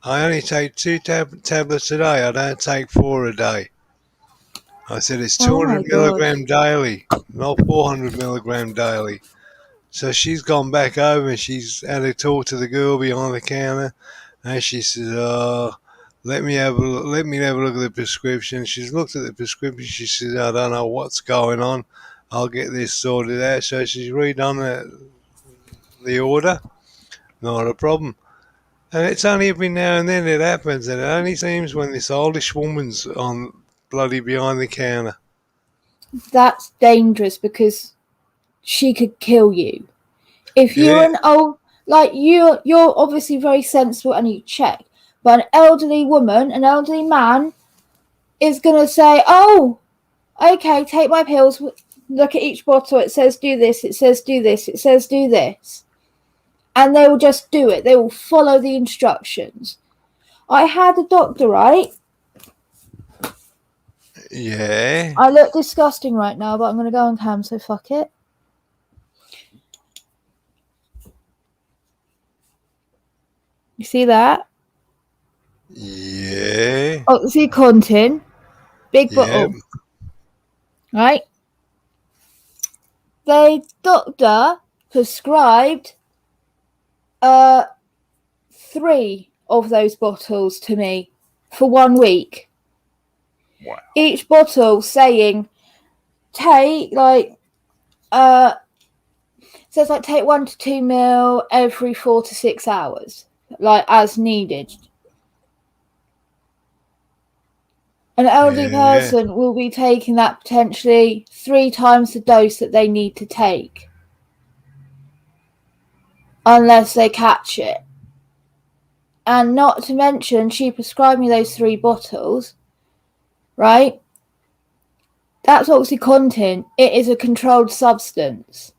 I only take 2 tablets a day. I don't take 4 a day. I said it's Oh my 200 God. milligram daily, not 400 milligram daily. So she's gone back over and she's had a talk to the girl behind the counter, and she says, let me have a look at the prescription. She's looked at the prescription. She says, I don't know what's going on. I'll get this sorted out. So she's redone the order. Not a problem. And it's only every now and then it happens, and it only seems when this oldish woman's on bloody behind the counter. That's dangerous because she could kill you. If you're Yeah. an old, like you're obviously very sensible and you check, but an elderly woman, an elderly man is gonna say, "Oh, okay, take my pills. Look at each bottle. It says do this. It says do this. It says do this," and they will just do it. They will follow the instructions. I had a doctor, right? Yeah. I look disgusting right now, but I'm gonna go on cam, so fuck it. You see that? Yeah. OxyContin, big bottle, Yeah. right? The doctor prescribed 3 of those bottles to me for 1 week. Wow. Each bottle saying take says like take 1 to 2 mil every 4 to 6 hours, like as needed. An elderly Yeah. person will be taking that potentially 3 times the dose that they need to take, unless they catch it. And not to mention, she prescribed me those 3 bottles, right? That's OxyContin. It is a controlled substance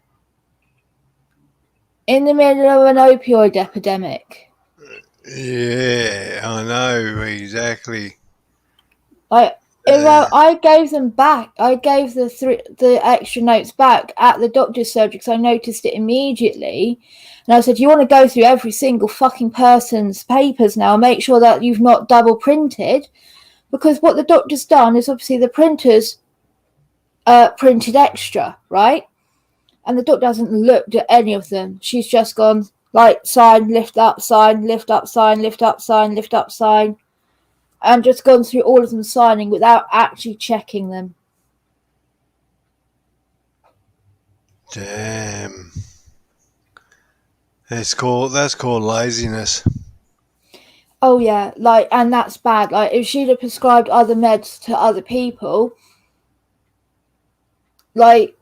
in the middle of an opioid epidemic. Yeah. I know exactly. Like, I gave them back. I gave the extra notes back at the doctor's surgery because I noticed it immediately. And I said, you want to go through every single fucking person's papers now, make sure that you've not double printed. Because what the doctor's done is obviously the printers printed extra, right? And the doctor hasn't looked at any of them. She's just gone, like, sign, lift up, sign, lift up, sign, lift up, sign, lift up, sign. And just gone through all of them signing without actually checking them. Damn. That's called laziness. Oh yeah, like, and that's bad. Like, if she'd have prescribed other meds to other people, like,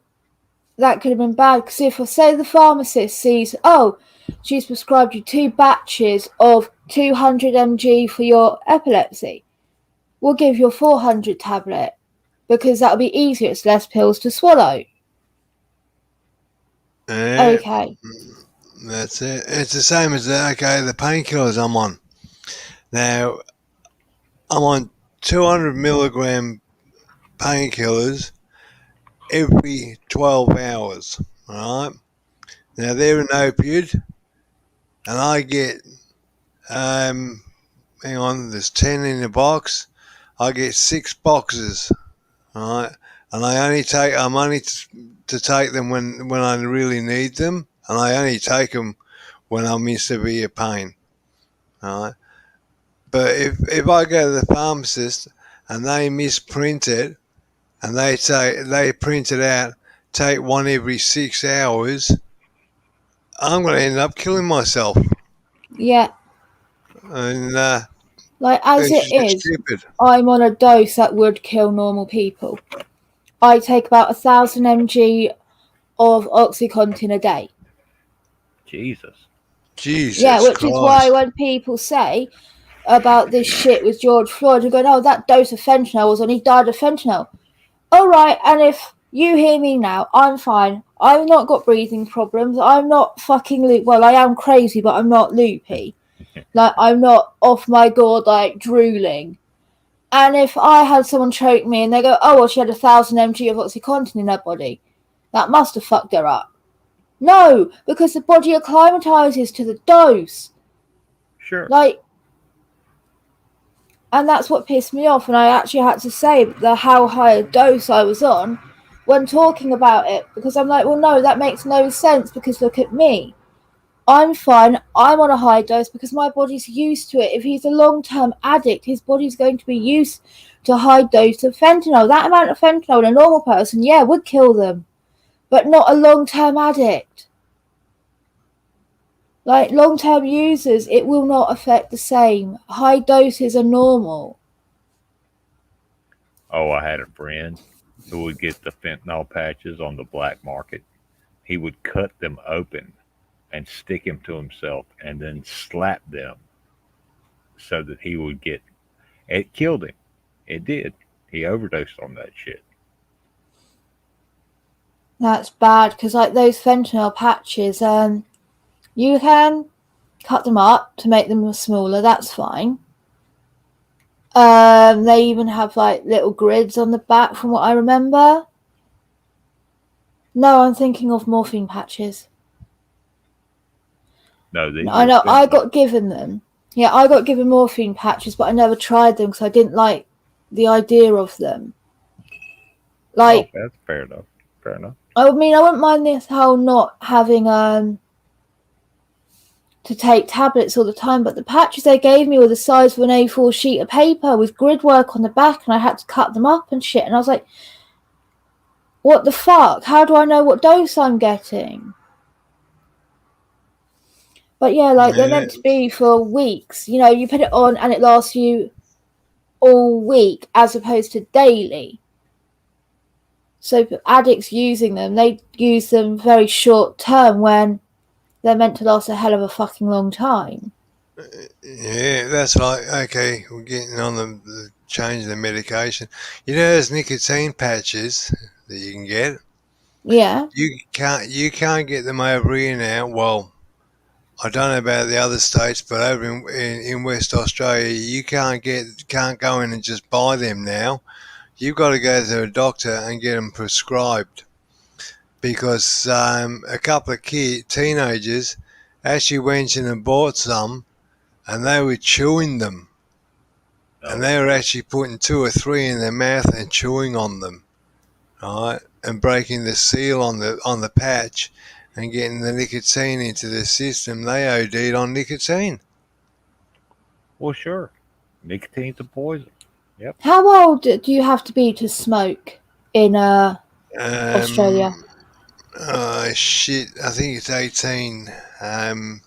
that could have been bad. Because if, say, the pharmacist sees, oh, she's prescribed you 2 batches of 200 mg for your epilepsy, we'll give you a 400 tablet because that'll be easier. It's less pills to swallow. Yeah. Okay. That's it. It's the same as the painkillers I'm on. Now, I'm on 200 milligram painkillers every 12 hours. All right. Now they're an opioid, and I get hang on, there's 10 in the box. I get 6 boxes. All right. And I'm only to take them when I really need them, and I only take them when I'm in severe pain. All right. But if I go to the pharmacist and they misprint it, and they print it out, take 1 every 6 hours, I'm going to end up killing myself. Yeah. And like, as it's it just is, stupid. I'm on a dose that would kill normal people. I take about 1,000 mg of OxyContin a day. Jesus. Jesus Yeah, which Christ. is why when people say about this shit with George Floyd, you're going, oh, that dose of fentanyl was on, he died of fentanyl. All right, and if you hear me now, I'm fine. I've not got breathing problems. I'm not fucking loopy. Well, I am crazy, but I'm not loopy. Like, I'm not off my gourd, like, drooling. And if I had someone choke me and they go, oh, well, she had 1,000 mg of OxyContin in her body, that must have fucked her up. No, because the body acclimatizes to the dose. Sure. Like, And that's what pissed me off. And I actually had to say how high a dose I was on when talking about it, because I'm like, well, no, that makes no sense, because look at me. I'm fine. I'm on a high dose because my body's used to it. If he's a long-term addict, his body's going to be used to a high dose of fentanyl. That amount of fentanyl in a normal person, yeah, would kill them, but not a long-term addict. Like long-term users, it will not affect the same. High doses are normal. Oh, I had a friend who would get the fentanyl patches on the black market. He would cut them open and stick them to himself and then slap them so that he would get it. Killed him. It did. He overdosed on that shit. That's bad, because like those fentanyl patches, you can cut them up to make them smaller. That's fine. They even have like little grids on the back, from what I remember. No, I'm thinking of morphine patches. No, these I are know I fentanyl. got given them. Yeah, I got given morphine patches, but I never tried them because I didn't like the idea of them. Like, Oh, that's fair enough. Fair enough. I mean, I wouldn't mind this whole not having to take tablets all the time, but the patches they gave me were the size of an A4 sheet of paper with grid work on the back, and I had to cut them up and shit. And I was like, what the fuck? How do I know what dose I'm getting? But yeah, like they're meant to be for weeks. You know, you put it on and it lasts you all week as opposed to daily. So addicts using them, they use them very short term when they're meant to last a hell of a fucking long time. Yeah, that's right. Okay, we're getting on the change the medication. You know, there's nicotine patches that you can get. Yeah. You can't get them over here now. Well, I don't know about the other states, but over in West Australia, you can't go in and just buy them now. You've got to go to a doctor and get them prescribed, because a couple of teenagers actually went in and bought some, and they were chewing them, and they were actually putting 2 or 3 in their mouth and chewing on them, right, and breaking the seal on the patch and getting the nicotine into the system. They OD'd on nicotine. Well, sure. Nicotine's a poison. Yep. How old do you have to be to smoke in Australia? Shit, I think it's 18. And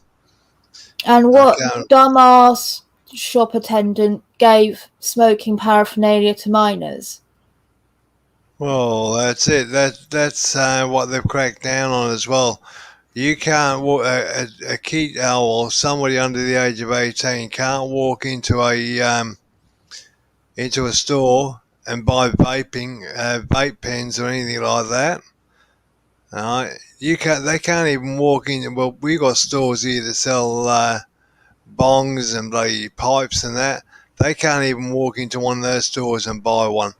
what dumbass shop attendant gave smoking paraphernalia to minors? Well, that's it. That's what they've cracked down on as well. You can't walk a kid or somebody under the age of 18 can't walk into a store and buy vape pens or anything like that. They can't even walk in. Well, we got stores here that sell bongs and bloody pipes and that. They can't even walk into one of those stores and buy one.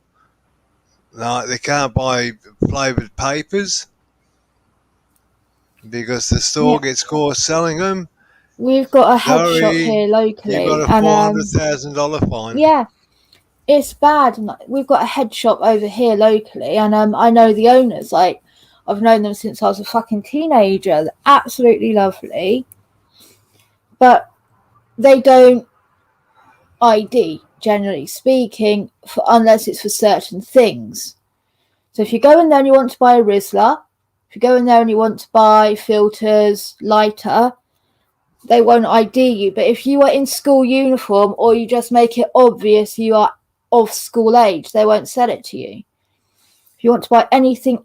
No, they can't buy flavoured papers because the store gets caught selling them. We've got a head shop here locally. You've got a $400,000 fine. Yeah, it's bad. We've got a head shop over here locally, and I know the owners. Like, I've known them since I was a fucking teenager. They're absolutely lovely, but they don't ID, generally speaking, unless it's for certain things. So if you go in there and you want to buy a Rizla, if you go in there and you want to buy filters, lighter, they won't ID you. But if you are in school uniform or you just make it obvious you are of school age, they won't sell it to you. If you want to buy anything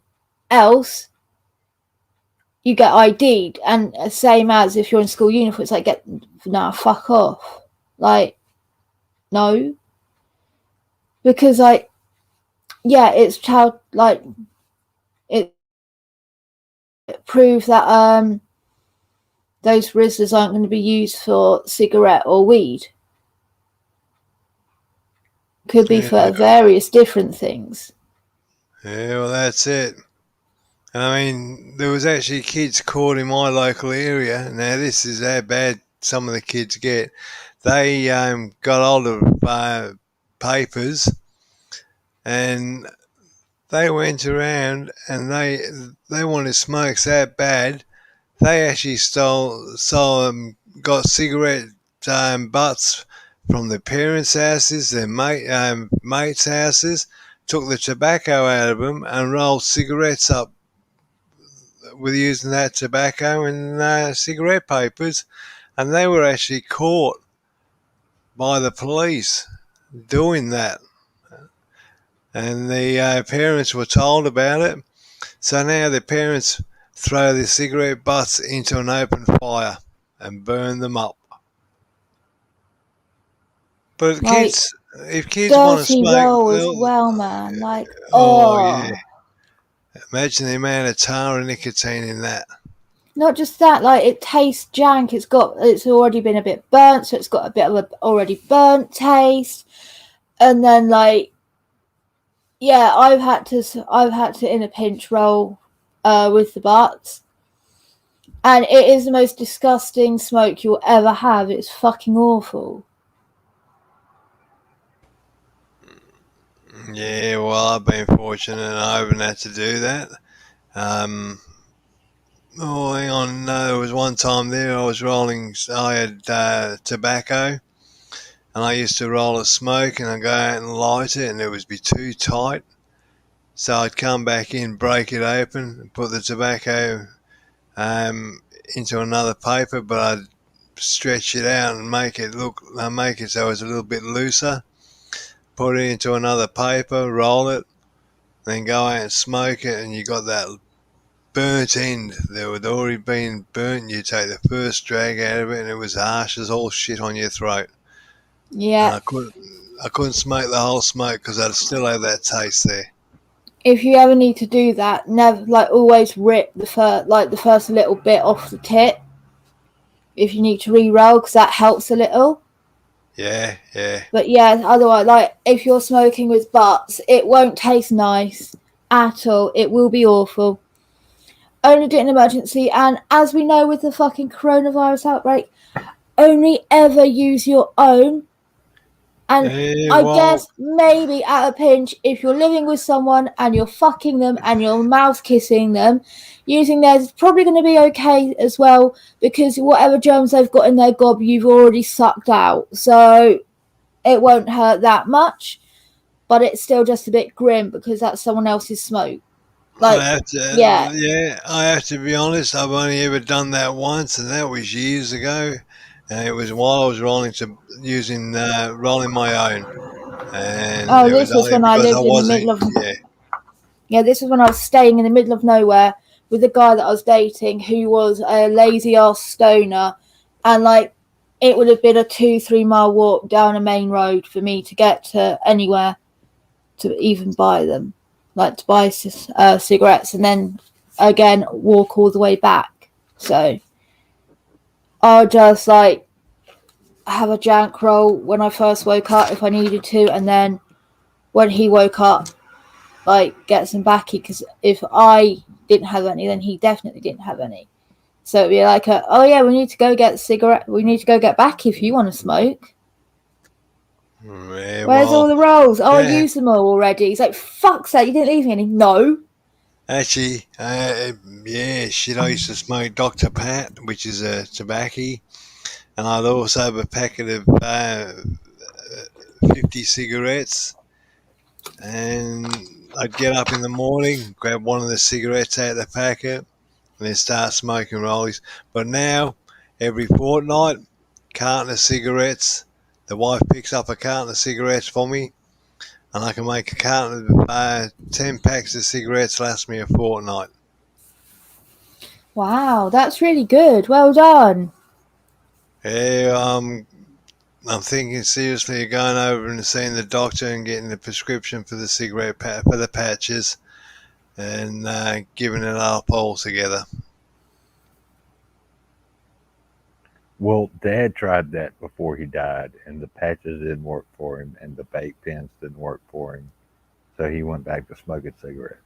else, you get ID'd. And same as if you're in school uniform, it's like, fuck off. Like, no. Because, like, yeah, it's child, like, it proves that those Rizzlers aren't going to be used for cigarette or weed. Could be for various different things. Yeah, well, that's it. I mean, there was actually kids caught in my local area. Now, this is how bad some of the kids get. they got hold of papers, and they went around and they wanted smokes that bad. They actually got cigarette butts from their parents' houses, their mates' houses, took the tobacco out of them and rolled cigarettes up with using that tobacco and cigarette papers, and they were actually caught by the police doing that. And the parents were told about it, so now the parents throw the cigarette butts into an open fire and burn them up. But Like, kids, if kids want to dirty smoke, roll as they'll- well, man. Like, oh oh, yeah, imagine the amount of tar and nicotine in that. not just that. Like, it tastes jank. It's already been a bit burnt, so it's got a bit of a already burnt taste. And then, like, yeah, I've had to in a pinch roll, with the butts, and it is the most disgusting smoke you'll ever have. It's fucking awful. Yeah, well, I've been fortunate and I haven't had to do that. Oh, hang on. No, there was one time there I had tobacco, and I used to roll a smoke and I'd go out and light it and it would be too tight. So I'd come back in, break it open, and put the tobacco into another paper, but I'd stretch it out and make it so it's a little bit looser. Put it into another paper, roll it, then go out and smoke it, and you got that burnt end that had already been burnt. You take the first drag out of it, and it was harsh as all shit on your throat. Yeah. And I couldn't smoke the whole smoke because I'd still have that taste there. If you ever need to do that, never always rip the first little bit off the tip. If you need to re-roll, because that helps a little. Yeah. But yeah, otherwise, if you're smoking with butts, it won't taste nice at all. It will be awful. Only do it in emergency, and as we know with the fucking coronavirus outbreak, only ever use your own. And I guess maybe at a pinch, if you're living with someone and you're fucking them and you're mouth kissing them, using theirs is probably going to be okay as well, because whatever germs they've got in their gob, you've already sucked out. So it won't hurt that much, but it's still just a bit grim because that's someone else's smoke. I have to be honest, I've only ever done that once, and that was years ago. And it was while I was rolling my own. And this was when I lived in the middle of... Yeah, this was when I was staying in the middle of nowhere with a guy that I was dating who was a lazy-ass stoner. And, it would have been a 2-3 mile walk down a main road for me to get to anywhere to even buy them. To buy cigarettes, and then, again, walk all the way back. So I'll just, have a jank roll when I first woke up if I needed to, and then when he woke up, get some backy, because if I didn't have any, then he definitely didn't have any. So it'd be oh yeah, we need to go get backy if you want to smoke. Yeah, Where's all the rolls? I used them all already. He's like, fuck's sake, you didn't leave me any. No. Actually, I used to smoke Dr. Pat, which is a tobacco, and I'd also have a packet of 50 cigarettes, and I'd get up in the morning, grab one of the cigarettes out of the packet, and then start smoking rollies. But now, every fortnight, carton of cigarettes, the wife picks up a carton of cigarettes for me, and I can make a carton of 10 packs of cigarettes last me a fortnight. Wow, that's really good. Well done. Yeah, I'm thinking seriously of going over and seeing the doctor and getting the prescription for the for the patches, and giving it up altogether. Well, Dad tried that before he died, and the patches didn't work for him, and the vape pens didn't work for him, so he went back to smoking cigarettes.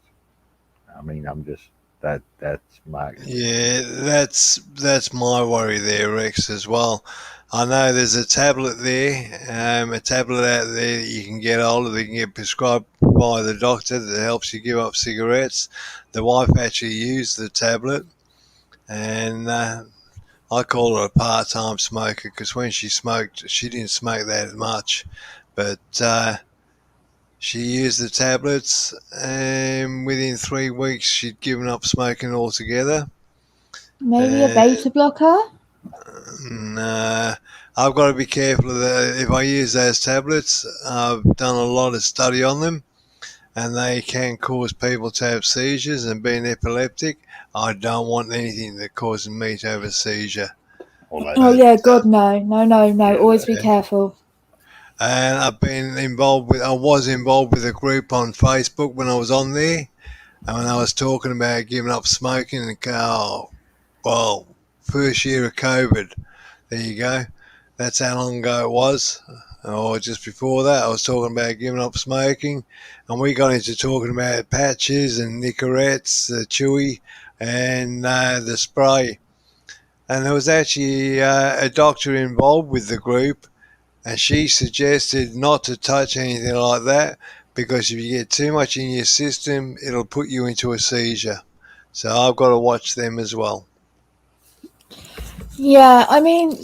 I mean, I'm just That's my Yeah, that's my worry there, Rex, as well. I know there's a tablet there, a tablet out there that you can get hold of, that you can get prescribed by the doctor that helps you give up cigarettes. The wife actually used the tablet, and I call her a part-time smoker because when she smoked, she didn't smoke that much, but she used the tablets, and within 3 weeks, she'd given up smoking altogether. Maybe a beta blocker? Nah, I've got to be careful of that. If I use those tablets, I've done a lot of study on them, and they can cause people to have seizures and being epileptic. I don't want anything that causes me to have a seizure. Oh yeah, God no. No. Always be careful. And I was involved with a group on Facebook when I was on there, and when I was talking about giving up smoking, and first year of COVID, there you go. That's how long ago it was. Or just before that, I was talking about giving up smoking, and we got into talking about patches and Nicorettes, Chewy, and the spray. And there was actually a doctor involved with the group, and she suggested not to touch anything like that because if you get too much in your system, it'll put you into a seizure. So I've got to watch them as well. Yeah, I mean,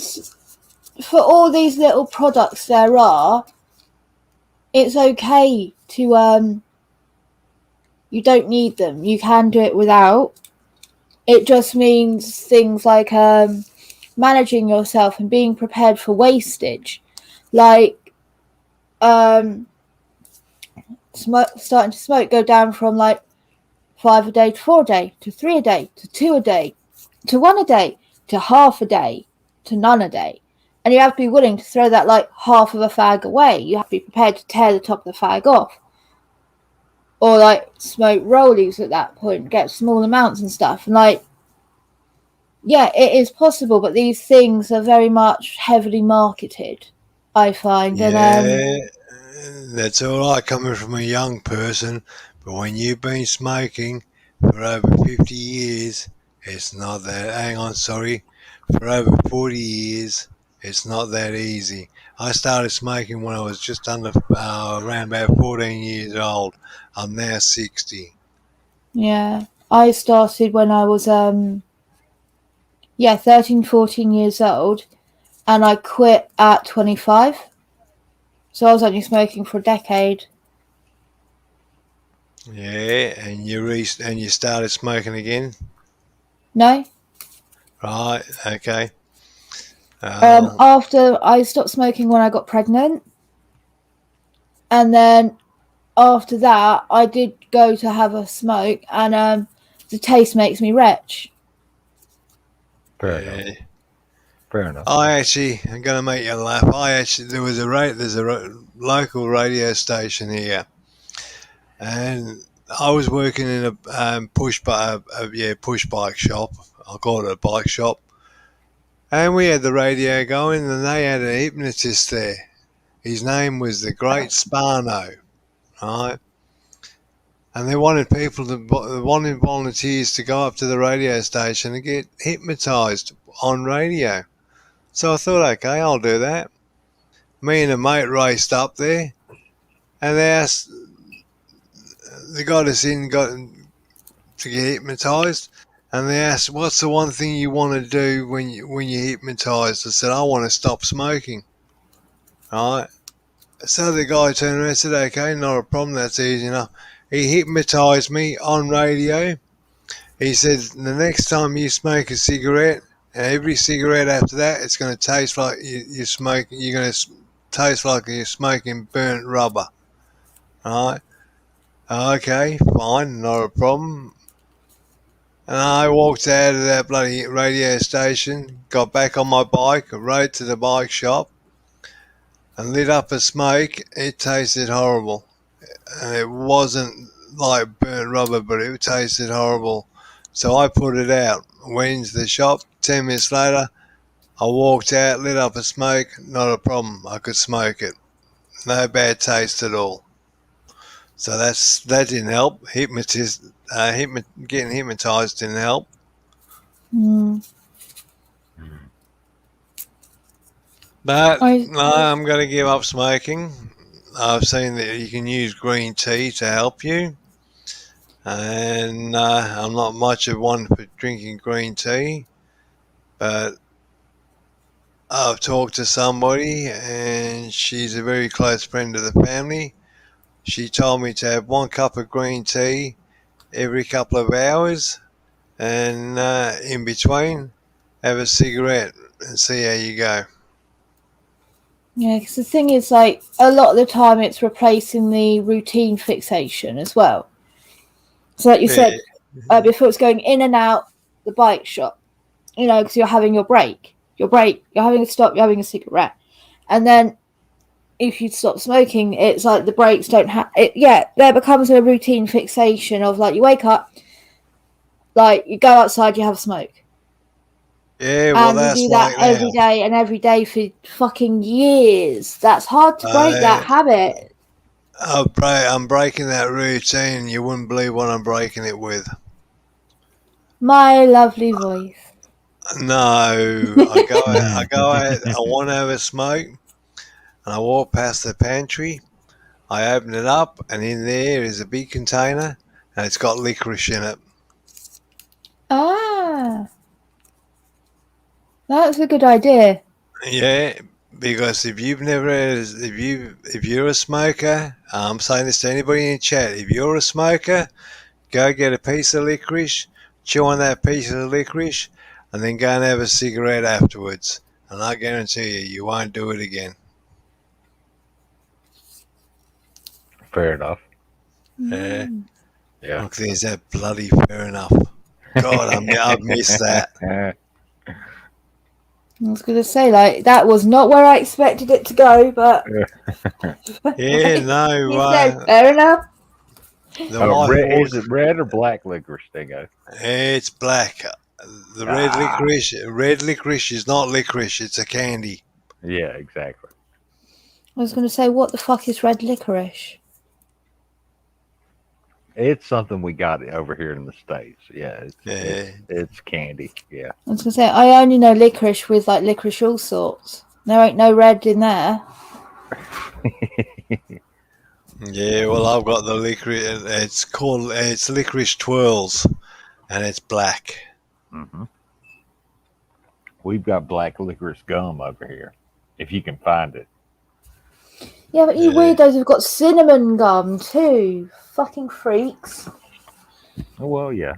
for all these little products there are, it's okay to you don't need them. You can do it without. It just means things like managing yourself and being prepared for wastage, like starting to smoke go down from like 5 a day to 4 a day to 3 a day to 2 a day to 1 a day to half a day to none a day. And you have to be willing to throw that like half of a fag away. You have to be prepared to tear the top of the fag off. Or like smoke rollies at that point, get small amounts and stuff. And like, yeah, it is possible, but these things are very much heavily marketed, I find. Yeah, that's all right coming from a young person, but when you've been smoking for over 50 years, it's not that. Hang on, sorry. For over 40 years, it's not that easy. I started smoking when I was just around about 14 years old. I'm now 60. Yeah, I started when I was 13, 14 years old, and I quit at 25. So I was only smoking for a decade. Yeah, and you started smoking again? No? Right, okay. After I stopped smoking when I got pregnant, and then after that I did go to have a smoke, and the taste makes me retch. fair enough. Fair enough. I'm going to make you laugh. There's a local radio station here, and I was working in a push bike shop. I'll call it a bike shop. And we had the radio going, and they had a hypnotist there. His name was the Great Sparno, right? And they wanted volunteers to go up to the radio station and get hypnotised on radio. So I thought, okay, I'll do that. Me and a mate raced up there, and they got us in, to get hypnotised, and they asked, "What's the one thing you want to do when you're hypnotised?" I said, "I want to stop smoking." All right. So the guy turned around and said, "Okay, not a problem. That's easy enough." He hypnotised me on radio. He said, "The next time you smoke a cigarette, every cigarette after that, it's going to taste like you're smoking. You're going to taste like you're smoking burnt rubber." All right. Okay, fine, not a problem. And I walked out of that bloody radio station, got back on my bike, rode to the bike shop, and lit up a smoke. It tasted horrible. And it wasn't like burnt rubber, but it tasted horrible. So I put it out, went into the shop. 10 minutes later, I walked out, lit up a smoke, not a problem. I could smoke it. No bad taste at all. So that didn't help. Getting hypnotized didn't help. Mm. But I- I'm going to give up smoking. I've seen that you can use green tea to help you. And I'm not much of one for drinking green tea. But I've talked to somebody, and she's a very close friend of the family. She told me to have 1 cup of green tea every couple of hours, and in between, have a cigarette and see how you go. Yeah, because the thing is, like, a lot of the time it's replacing the routine fixation as well. So, like you said, before it's going in and out the bike shop, you know, because you're having your break, you're having a stop, you're having a cigarette. And then if you stop smoking, it's like the breaks don't have it. Yeah, there becomes a routine fixation of like you wake up, like you go outside, you have a smoke. Yeah, well, And you that's do like that every day for fucking years. That's hard to break that habit. I'm breaking that routine. You wouldn't believe what I'm breaking it with. My lovely voice. No, I go out, I want to have a smoke, and I walk past the pantry. I open it up, and in there is a big container, and it's got licorice in it. Ah, that's a good idea. Yeah, because if you're a smoker, I'm saying this to anybody in chat. If you're a smoker, go get a piece of licorice, chew on that piece of licorice, and then go and have a cigarette afterwards. And I guarantee you won't do it again. Fair enough. Yeah. Yeah. Look, there's that bloody fair enough. God, I've missed that. I was going to say, like, that was not where I expected it to go, but Yeah, no, you said fair enough. Is it red or black licorice, Dingo? It's black. The red licorice is not licorice, it's a candy. Yeah, exactly. I was going to say, what the fuck is red licorice? It's something we got over here in the States. Yeah, Yeah. it's candy. Yeah. I was going to say, I only know licorice with, like, licorice all sorts. There ain't no red in there. Yeah, well, I've got the licorice. It's licorice twirls, and it's black. Mm-hmm. We've got black licorice gum over here, if you can find it. Yeah, but you weirdos have got cinnamon gum too. Fucking freaks. Oh, well, yeah.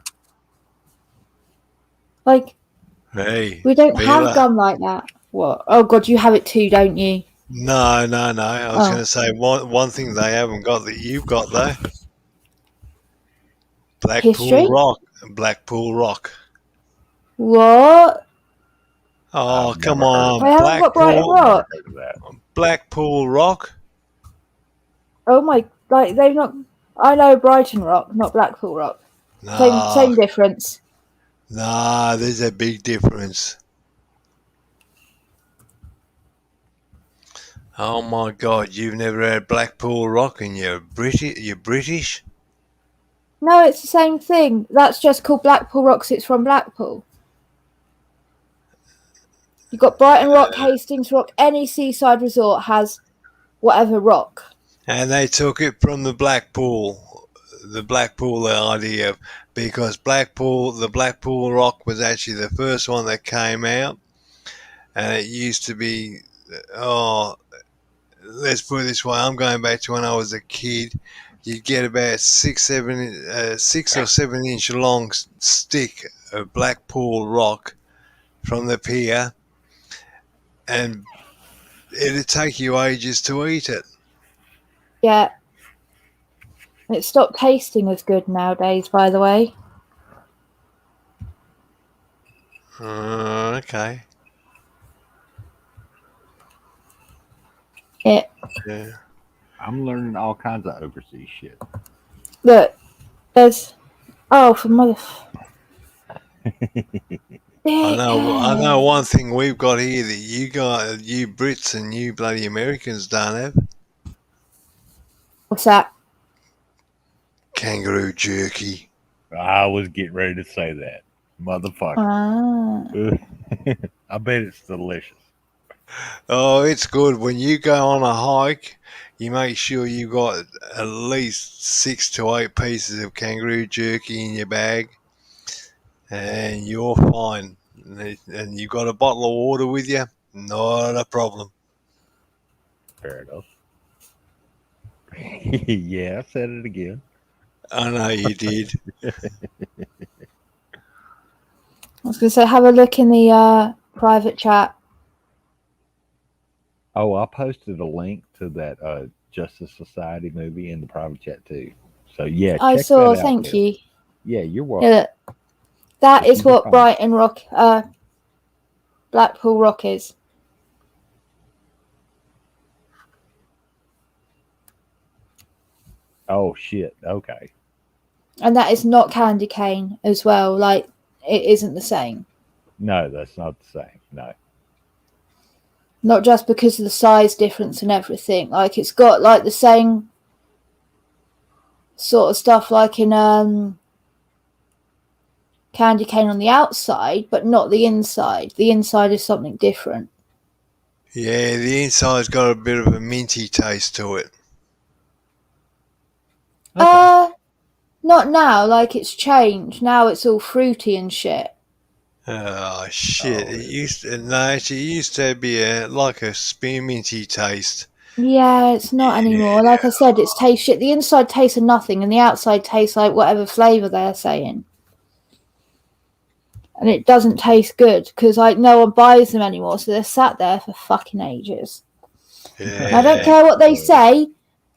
Like, Hey, we don't have gum like that. What? Oh, God, you have it too, don't you? No. I was going to say one thing they haven't got that you've got, though. History? Blackpool Rock. What? Oh, come on. I haven't got Brighton Rock. Blackpool Rock? Oh, my... Like, they've not... I know Brighton Rock, not Blackpool Rock. Nah, Same difference. Nah, there's a big difference. Oh my God, you've never had Blackpool Rock and you're British? No, it's the same thing. That's just called Blackpool Rock 'cause it's from Blackpool. You've got Brighton Rock, Hastings Rock, any seaside resort has whatever rock. And they took it from the Blackpool idea, because the Blackpool Rock was actually the first one that came out, and it used to be, let's put it this way, I'm going back to when I was a kid. You get about 6 or 7 inch long stick of Blackpool Rock from the pier, and it'd take you ages to eat it. Yeah. It stopped tasting as good nowadays, by the way. Okay. Yeah. I'm learning all kinds of overseas shit. Look, there's... Oh, for mother... I know one thing we've got here that you Brits and you bloody Americans don't have. What's that? kangaroo jerky. I was getting ready to say that. Motherfucker. Ah. I bet it's delicious. Oh, it's good. When you go on a hike, you make sure you got at least 6 to 8 pieces of kangaroo jerky in your bag, and you're fine. And you got a bottle of water with you, not a problem. Fair enough. Yeah, I said it again. I know you did. I was going to say, have a look in the private chat. Oh, I posted a link to that Justice Society movie in the private chat too. So yeah, I check saw. that out, Thank Phil. you. Yeah, you're welcome. Yeah, that If is you can what find it. Brighton Rock, Blackpool Rock is. Oh shit. Okay. And that is not candy cane as well. Like, it isn't the same. No, that's not the same. No. Not just because of the size difference and everything. Like, it's got like the same sort of stuff like in candy cane on the outside, but not the inside. The inside is something different. Yeah, the inside's got a bit of a minty taste to it. Okay. Not now. Like, it's changed. Now it's all fruity and shit. Oh shit! Oh, It is used to, no, actually, it used to be like a spearminty taste. Yeah, it's not anymore. Like I said, it's taste shit. The inside tastes of nothing, and the outside tastes like whatever flavour they're saying. And it doesn't taste good because like no one buys them anymore, so they're sat there for fucking ages. And I don't Yeah. care what they say.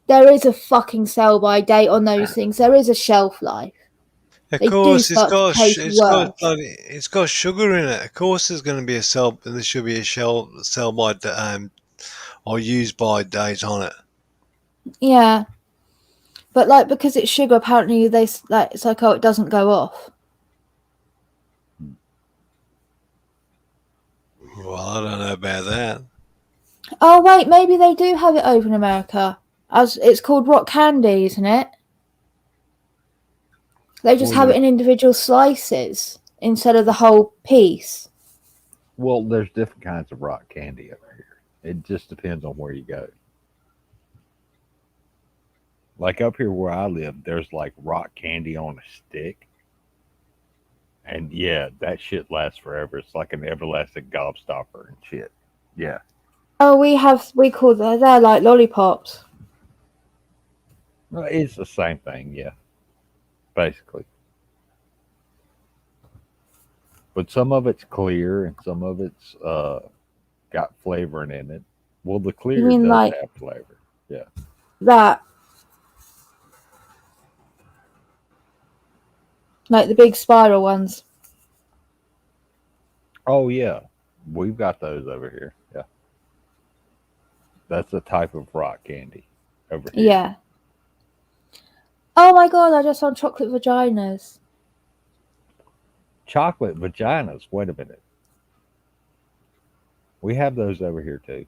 There is a fucking sell-by date on those things. There is a shelf life. Of They do course, start to taste worse. it's got sugar in it. Of course, there's going to be a sell. There should be a sell by or use by date on it. Yeah, but like because it's sugar, apparently it's like oh, it doesn't go off. Well, I don't know about that. Oh wait, maybe they do have it over in America. As it's called rock candy, isn't it? They just Well, have it in individual slices instead of the whole piece. Well, there's different kinds of rock candy over here. It just depends on where you go. Like up here where I live, there's like rock candy on a stick. And yeah, that shit lasts forever. It's like an everlasting gobstopper and shit. Yeah. Oh, we call they're like lollipops. Well, it's the same thing, yeah. Basically. But some of it's clear and some of it's got flavoring in it. Well, the clear mean does like- have flavor. That. Like the big spiral ones. Oh yeah, we've got those over here. Yeah, that's a type of rock candy over here. Yeah. Oh my god, I just found chocolate vaginas. Chocolate vaginas. Wait a minute. We have those over here too.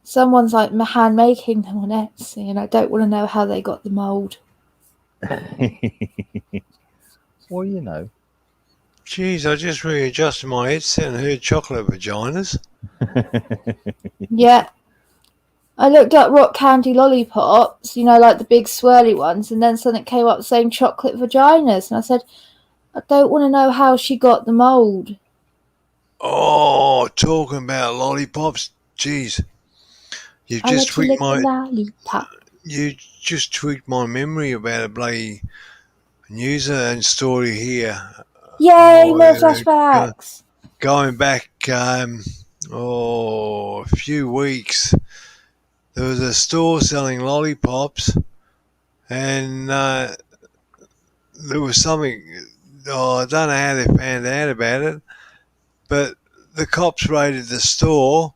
Someone's like hand making them on Etsy, and I don't want to know how they got the mold. Well, you know. Jeez, I just readjusted my headset and heard chocolate vaginas. Yeah. I looked up rock candy lollipops, like the big swirly ones, and then something came up saying chocolate vaginas, and I said, I don't want to know how she got the mold. Oh, talking about lollipops. Jeez, you I just let you tweaked lick the my lollipop. you just tweaked my memory about a bloody news and story here. Yay, Oh, more yeah, flashbacks. Going back a few weeks, there was a store selling lollipops, and there was something. Oh, I don't know how they found out about it, but the cops raided the store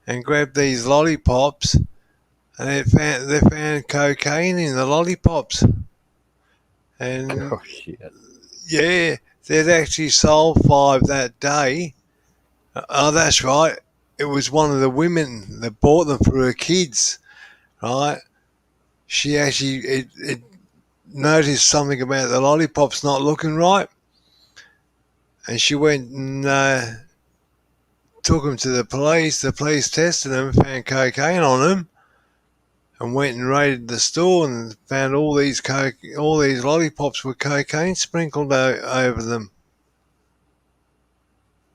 and grabbed these lollipops, and they found cocaine in the lollipops, and Oh shit. yeah, they'd actually sold 5 that day. Oh, that's right. It was one of the women that bought them for her kids, right? she actually it noticed something about the lollipops not looking right, and she went and took them to the police. The police tested them, found cocaine on them, and went and raided the store and found all these lollipops with cocaine sprinkled over them.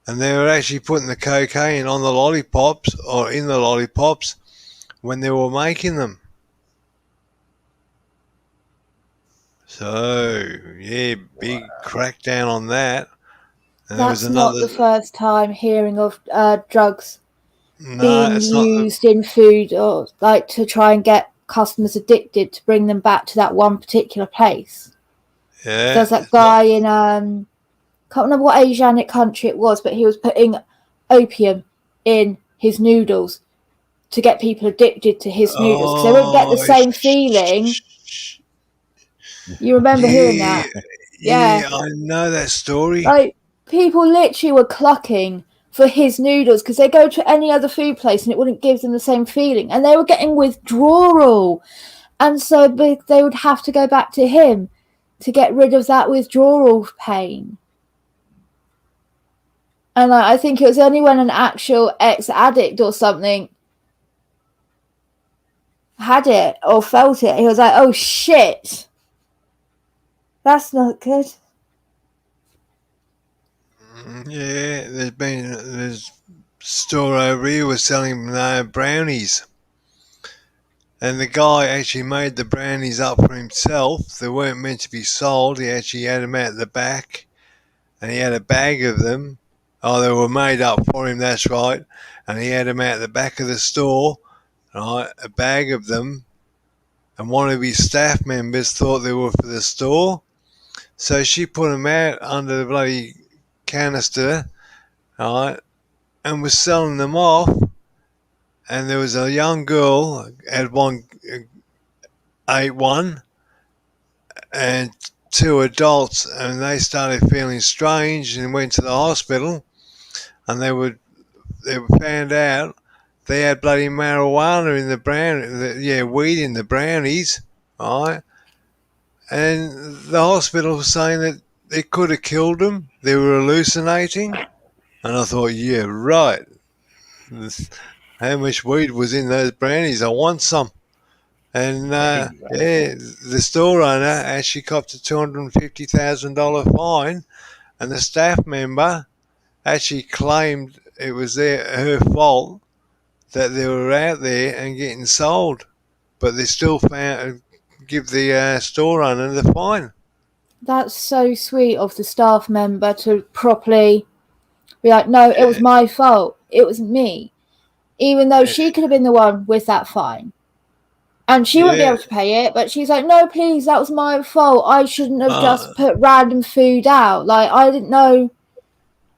And they were actually putting the cocaine on the lollipops or in the lollipops when they were making them. So, yeah, big crackdown on that. And there was That's not another. the first time hearing of drugs No, being it's not. used in food, or like to try and get customers addicted to bring them back to that one particular place. Yeah. There's that guy in can't remember what Asianic country it was, but he was putting opium in his noodles to get people addicted to his noodles because they wouldn't get the same feeling. You remember hearing that? Yeah, I know that story. Like, people literally were clucking for his noodles because they go to any other food place and it wouldn't give them the same feeling, and they were getting withdrawal, and so they would have to go back to him to get rid of that withdrawal pain. And I think it was only when an actual ex-addict or something had it or felt it, he was like, oh shit, that's not good. Yeah, there's a store over here was selling brownies. And the guy actually made the brownies up for himself. They weren't meant to be sold. He actually had them out the back. And he had a bag of them. Oh, they were made up for him, that's right. And he had them out the back of the store, right, a bag of them. And one of his staff members thought they were for the store. So she put them out under the bloody canister, right, and was selling them off. And there was a young girl ate one, and two adults, and they started feeling strange and went to the hospital, and they were found out they had bloody marijuana in the weed in the brownies, right? And the hospital was saying that it could have killed them. They were hallucinating, and I thought, yeah, right. How much weed was in those brownies? I want some. And yeah, the store owner actually copped a $250,000 fine, and the staff member actually claimed it was her fault that they were out there and getting sold, but they still give the store owner the fine. That's so sweet of the staff member to properly be like, no, it was my fault. It was me. Even though she could have been the one with that fine. And she wouldn't be able to pay it, but she's like, no, please, that was my fault. I shouldn't have just put random food out. Like, I didn't know.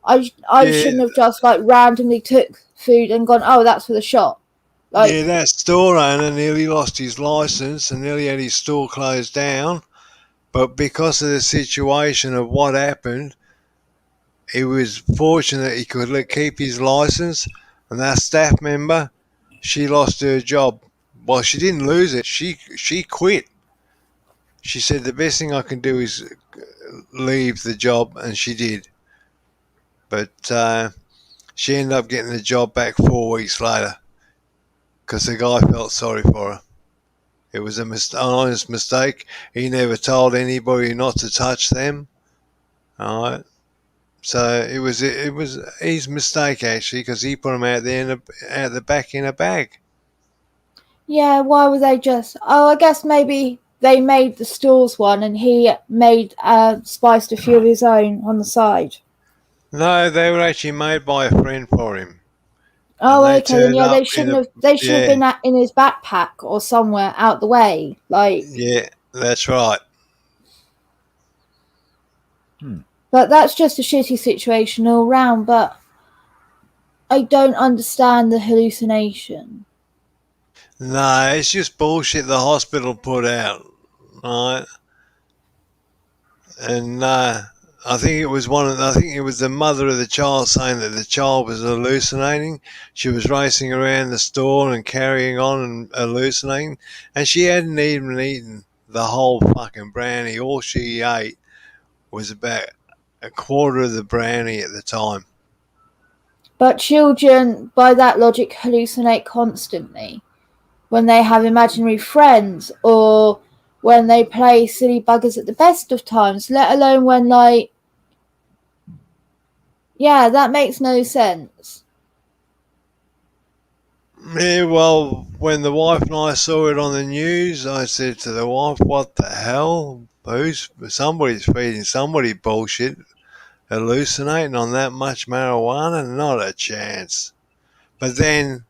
I shouldn't have just, like, randomly took food and gone, oh, that's for the shop. Like, yeah, that store owner nearly lost his license and nearly had his store closed down. But because of the situation of what happened, he was fortunate he could keep his license. And that staff member, she lost her job. Well, she didn't lose it. She quit. She said the best thing I can do is leave the job, and she did. But she ended up getting the job back 4 weeks later because the guy felt sorry for her. It was an honest mistake. He never told anybody not to touch them. All right. So it was his mistake actually, because he put them out there out the back in a bag. Yeah, why were they just... Oh, I guess maybe they made the stores one and he made spiced a few of his own on the side. No, they were actually made by a friend for him. Oh, okay. Then yeah, they should have been in his backpack or somewhere out the way. Like, yeah, that's right. But that's just a shitty situation all round. But I don't understand the hallucination. No, it's just bullshit the hospital put out, right? And I I think it was the mother of the child saying that the child was hallucinating. She was racing around the store and carrying on and hallucinating, and she hadn't even eaten the whole fucking brownie. All she ate was about a quarter of the brownie at the time. But children, by that logic, hallucinate constantly when they have imaginary friends or when they play silly buggers at the best of times, let alone when, like, yeah, that makes no sense. Yeah, well, when the wife and I saw it on the news, I said to the wife, "What the hell? Somebody's feeding somebody bullshit, hallucinating on that much marijuana? Not a chance." But then,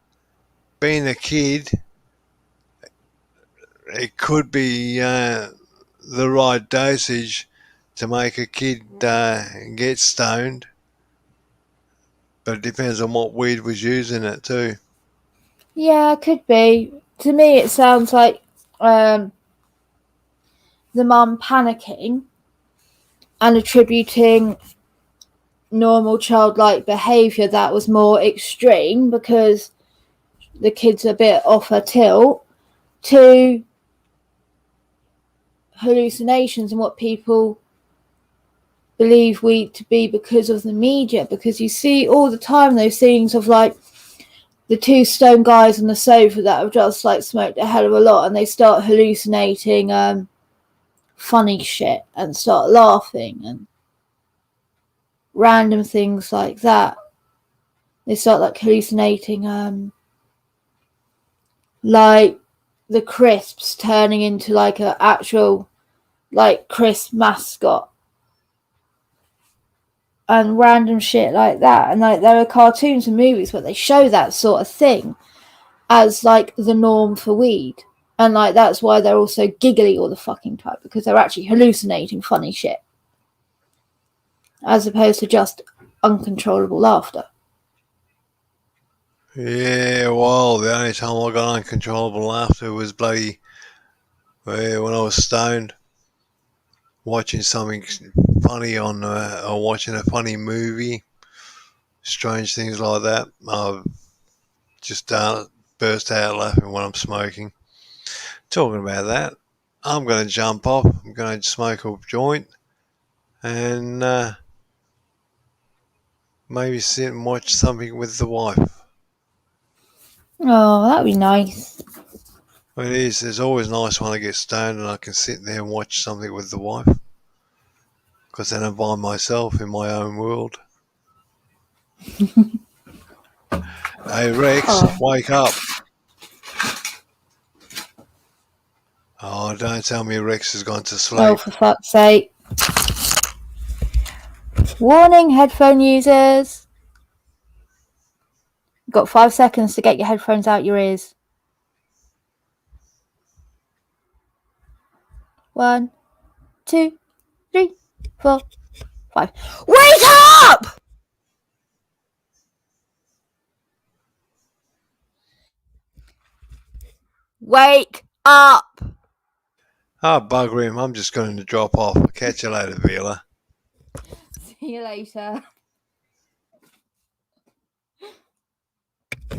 being a kid, it could be the right dosage to make a kid get stoned. But it depends on what weed was using it too. Yeah, could be. To me, it sounds like the mum panicking and attributing normal childlike behaviour that was more extreme because the kid's a bit off her tilt to hallucinations and what people believe weed to be because of the media. Because you see all the time those scenes of like the two stone guys on the sofa that have just like smoked a hell of a lot and they start hallucinating funny shit and start laughing and random things like that. They start like hallucinating like the crisps turning into like an actual like crisp mascot and random shit like that. And like there are cartoons and movies where they show that sort of thing as like the norm for weed, and like that's why they're also giggly all the fucking time, because they're actually hallucinating funny shit as opposed to just uncontrollable laughter. Yeah, well, the only time I got uncontrollable laughter was bloody when I was stoned, watching something funny on or watching a funny movie, strange things like that. I just burst out laughing when I'm smoking. Talking about that, I'm going to jump off. I'm going to smoke a joint and maybe sit and watch something with the wife. Oh, that'd be nice. It is. It's always nice when I get stoned and I can sit there and watch something with the wife. Because then I'm by myself in my own world. Hey, Rex, wake up. Oh, don't tell me Rex has gone to sleep. Oh, for fuck's sake. Warning, headphone users. You've got 5 seconds to get your headphones out your ears. 1, 2, 3, 4, 5. Wake up! Wake up! Oh, bugger him. I'm just going to drop off. I'll catch you later, Vila. See you later.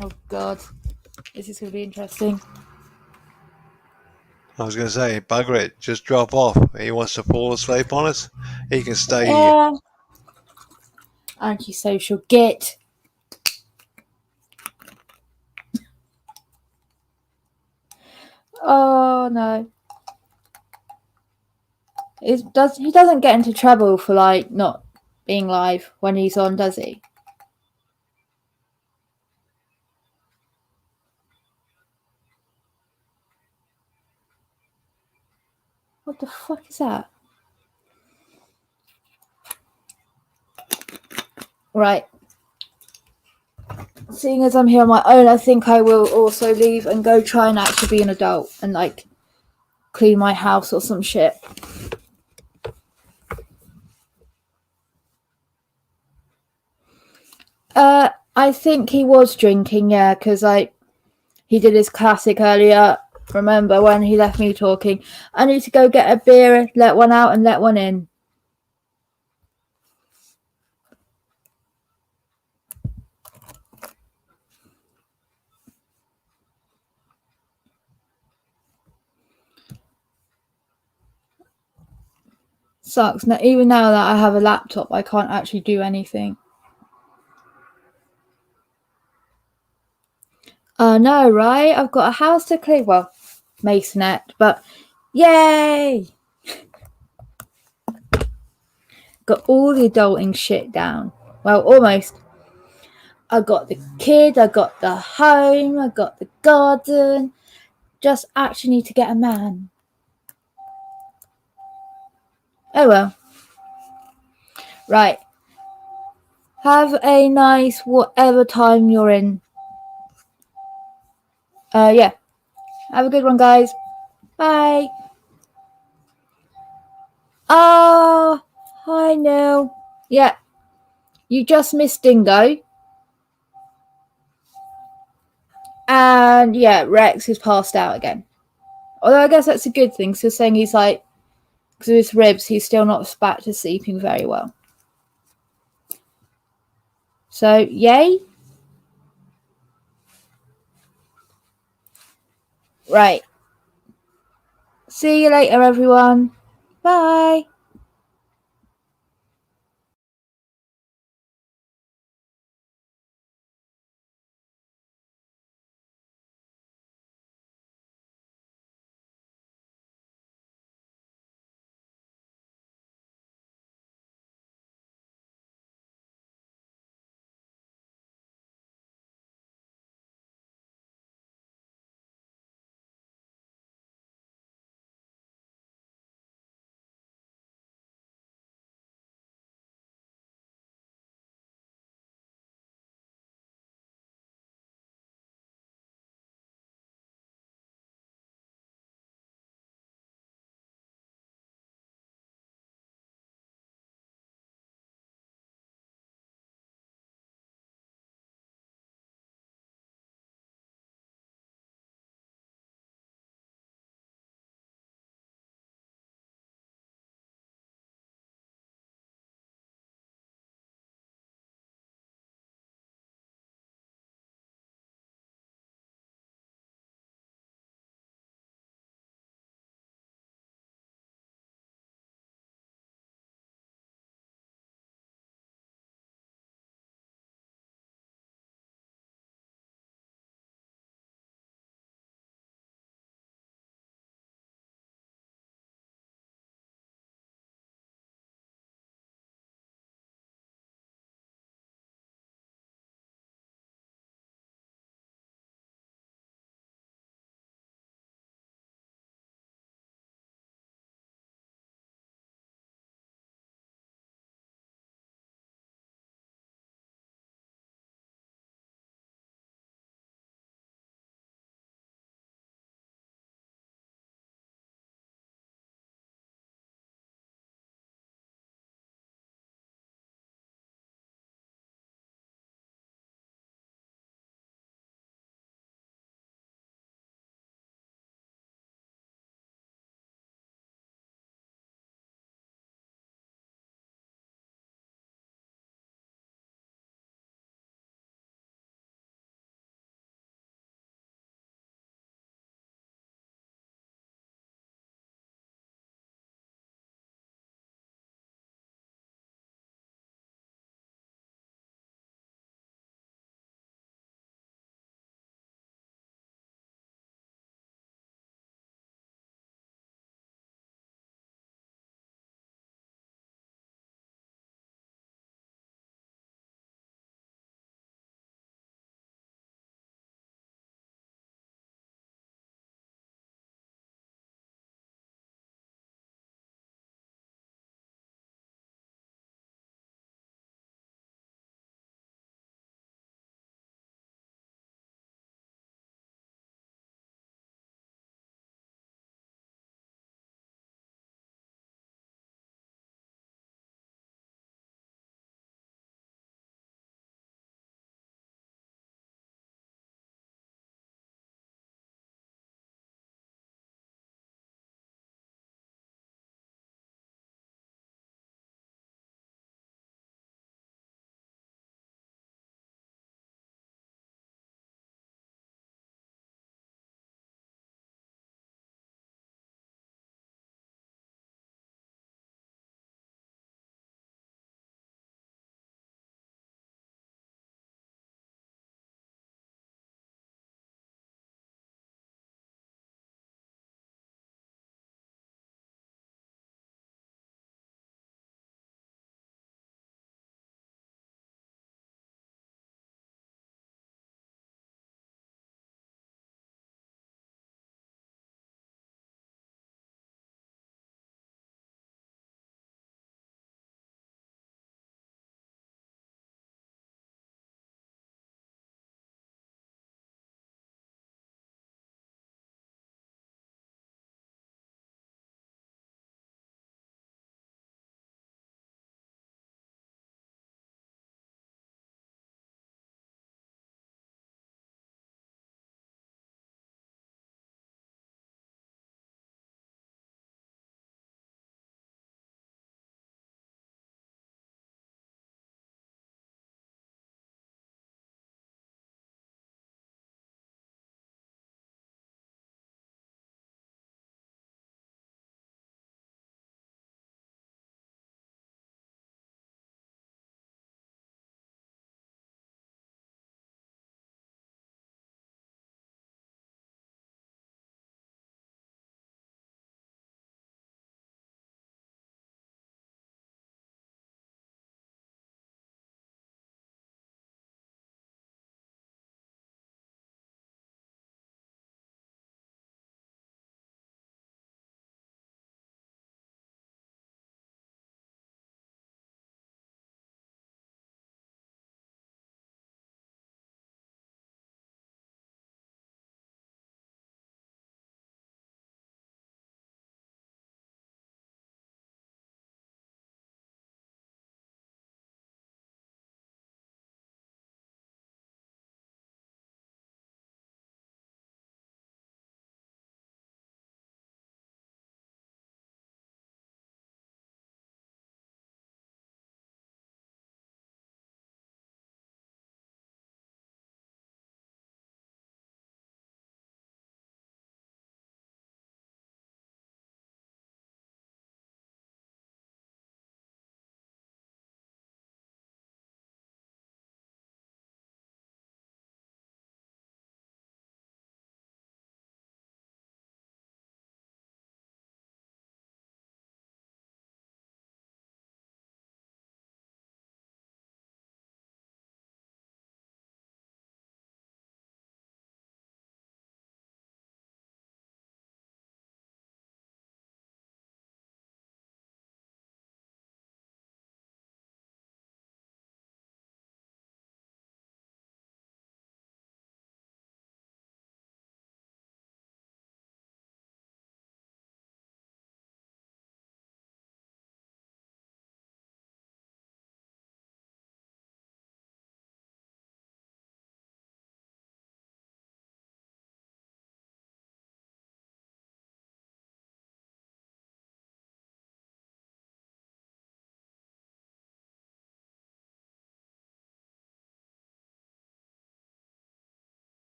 Oh, God. This is going to be interesting. I was going to say, bugger it. Just drop off. He wants to fall asleep on us. He can stay here. Yeah. Antisocial git. Oh, no. He doesn't get into trouble for, like, not being live when he's on, does he? What the fuck is that? Right. Seeing as I'm here on my own, I think I will also leave and go try and actually be an adult and, like, clean my house or some shit. I think he was drinking, yeah, because, like, he did his classic earlier. Remember when he left me talking? I need to go get a beer, let one out and let one in. Sucks. Now, even now that I have a laptop, I can't actually do anything. No, right? I've got a house to clean. Well, masonette, but yay! Got all the adulting shit down. Well, almost. I got the kid, I got the home, I got the garden. Just actually need to get a man. Oh well. Right. Have a nice whatever time you're in. Yeah. Have a good one, guys. Bye. Hi, Neil. Yeah. You just missed Dingo. And yeah, Rex is passed out again. Although I guess that's a good thing. So saying he's like, because of his ribs, he's still not back to sleeping very well. So, yay. Right. See you later, everyone. Bye.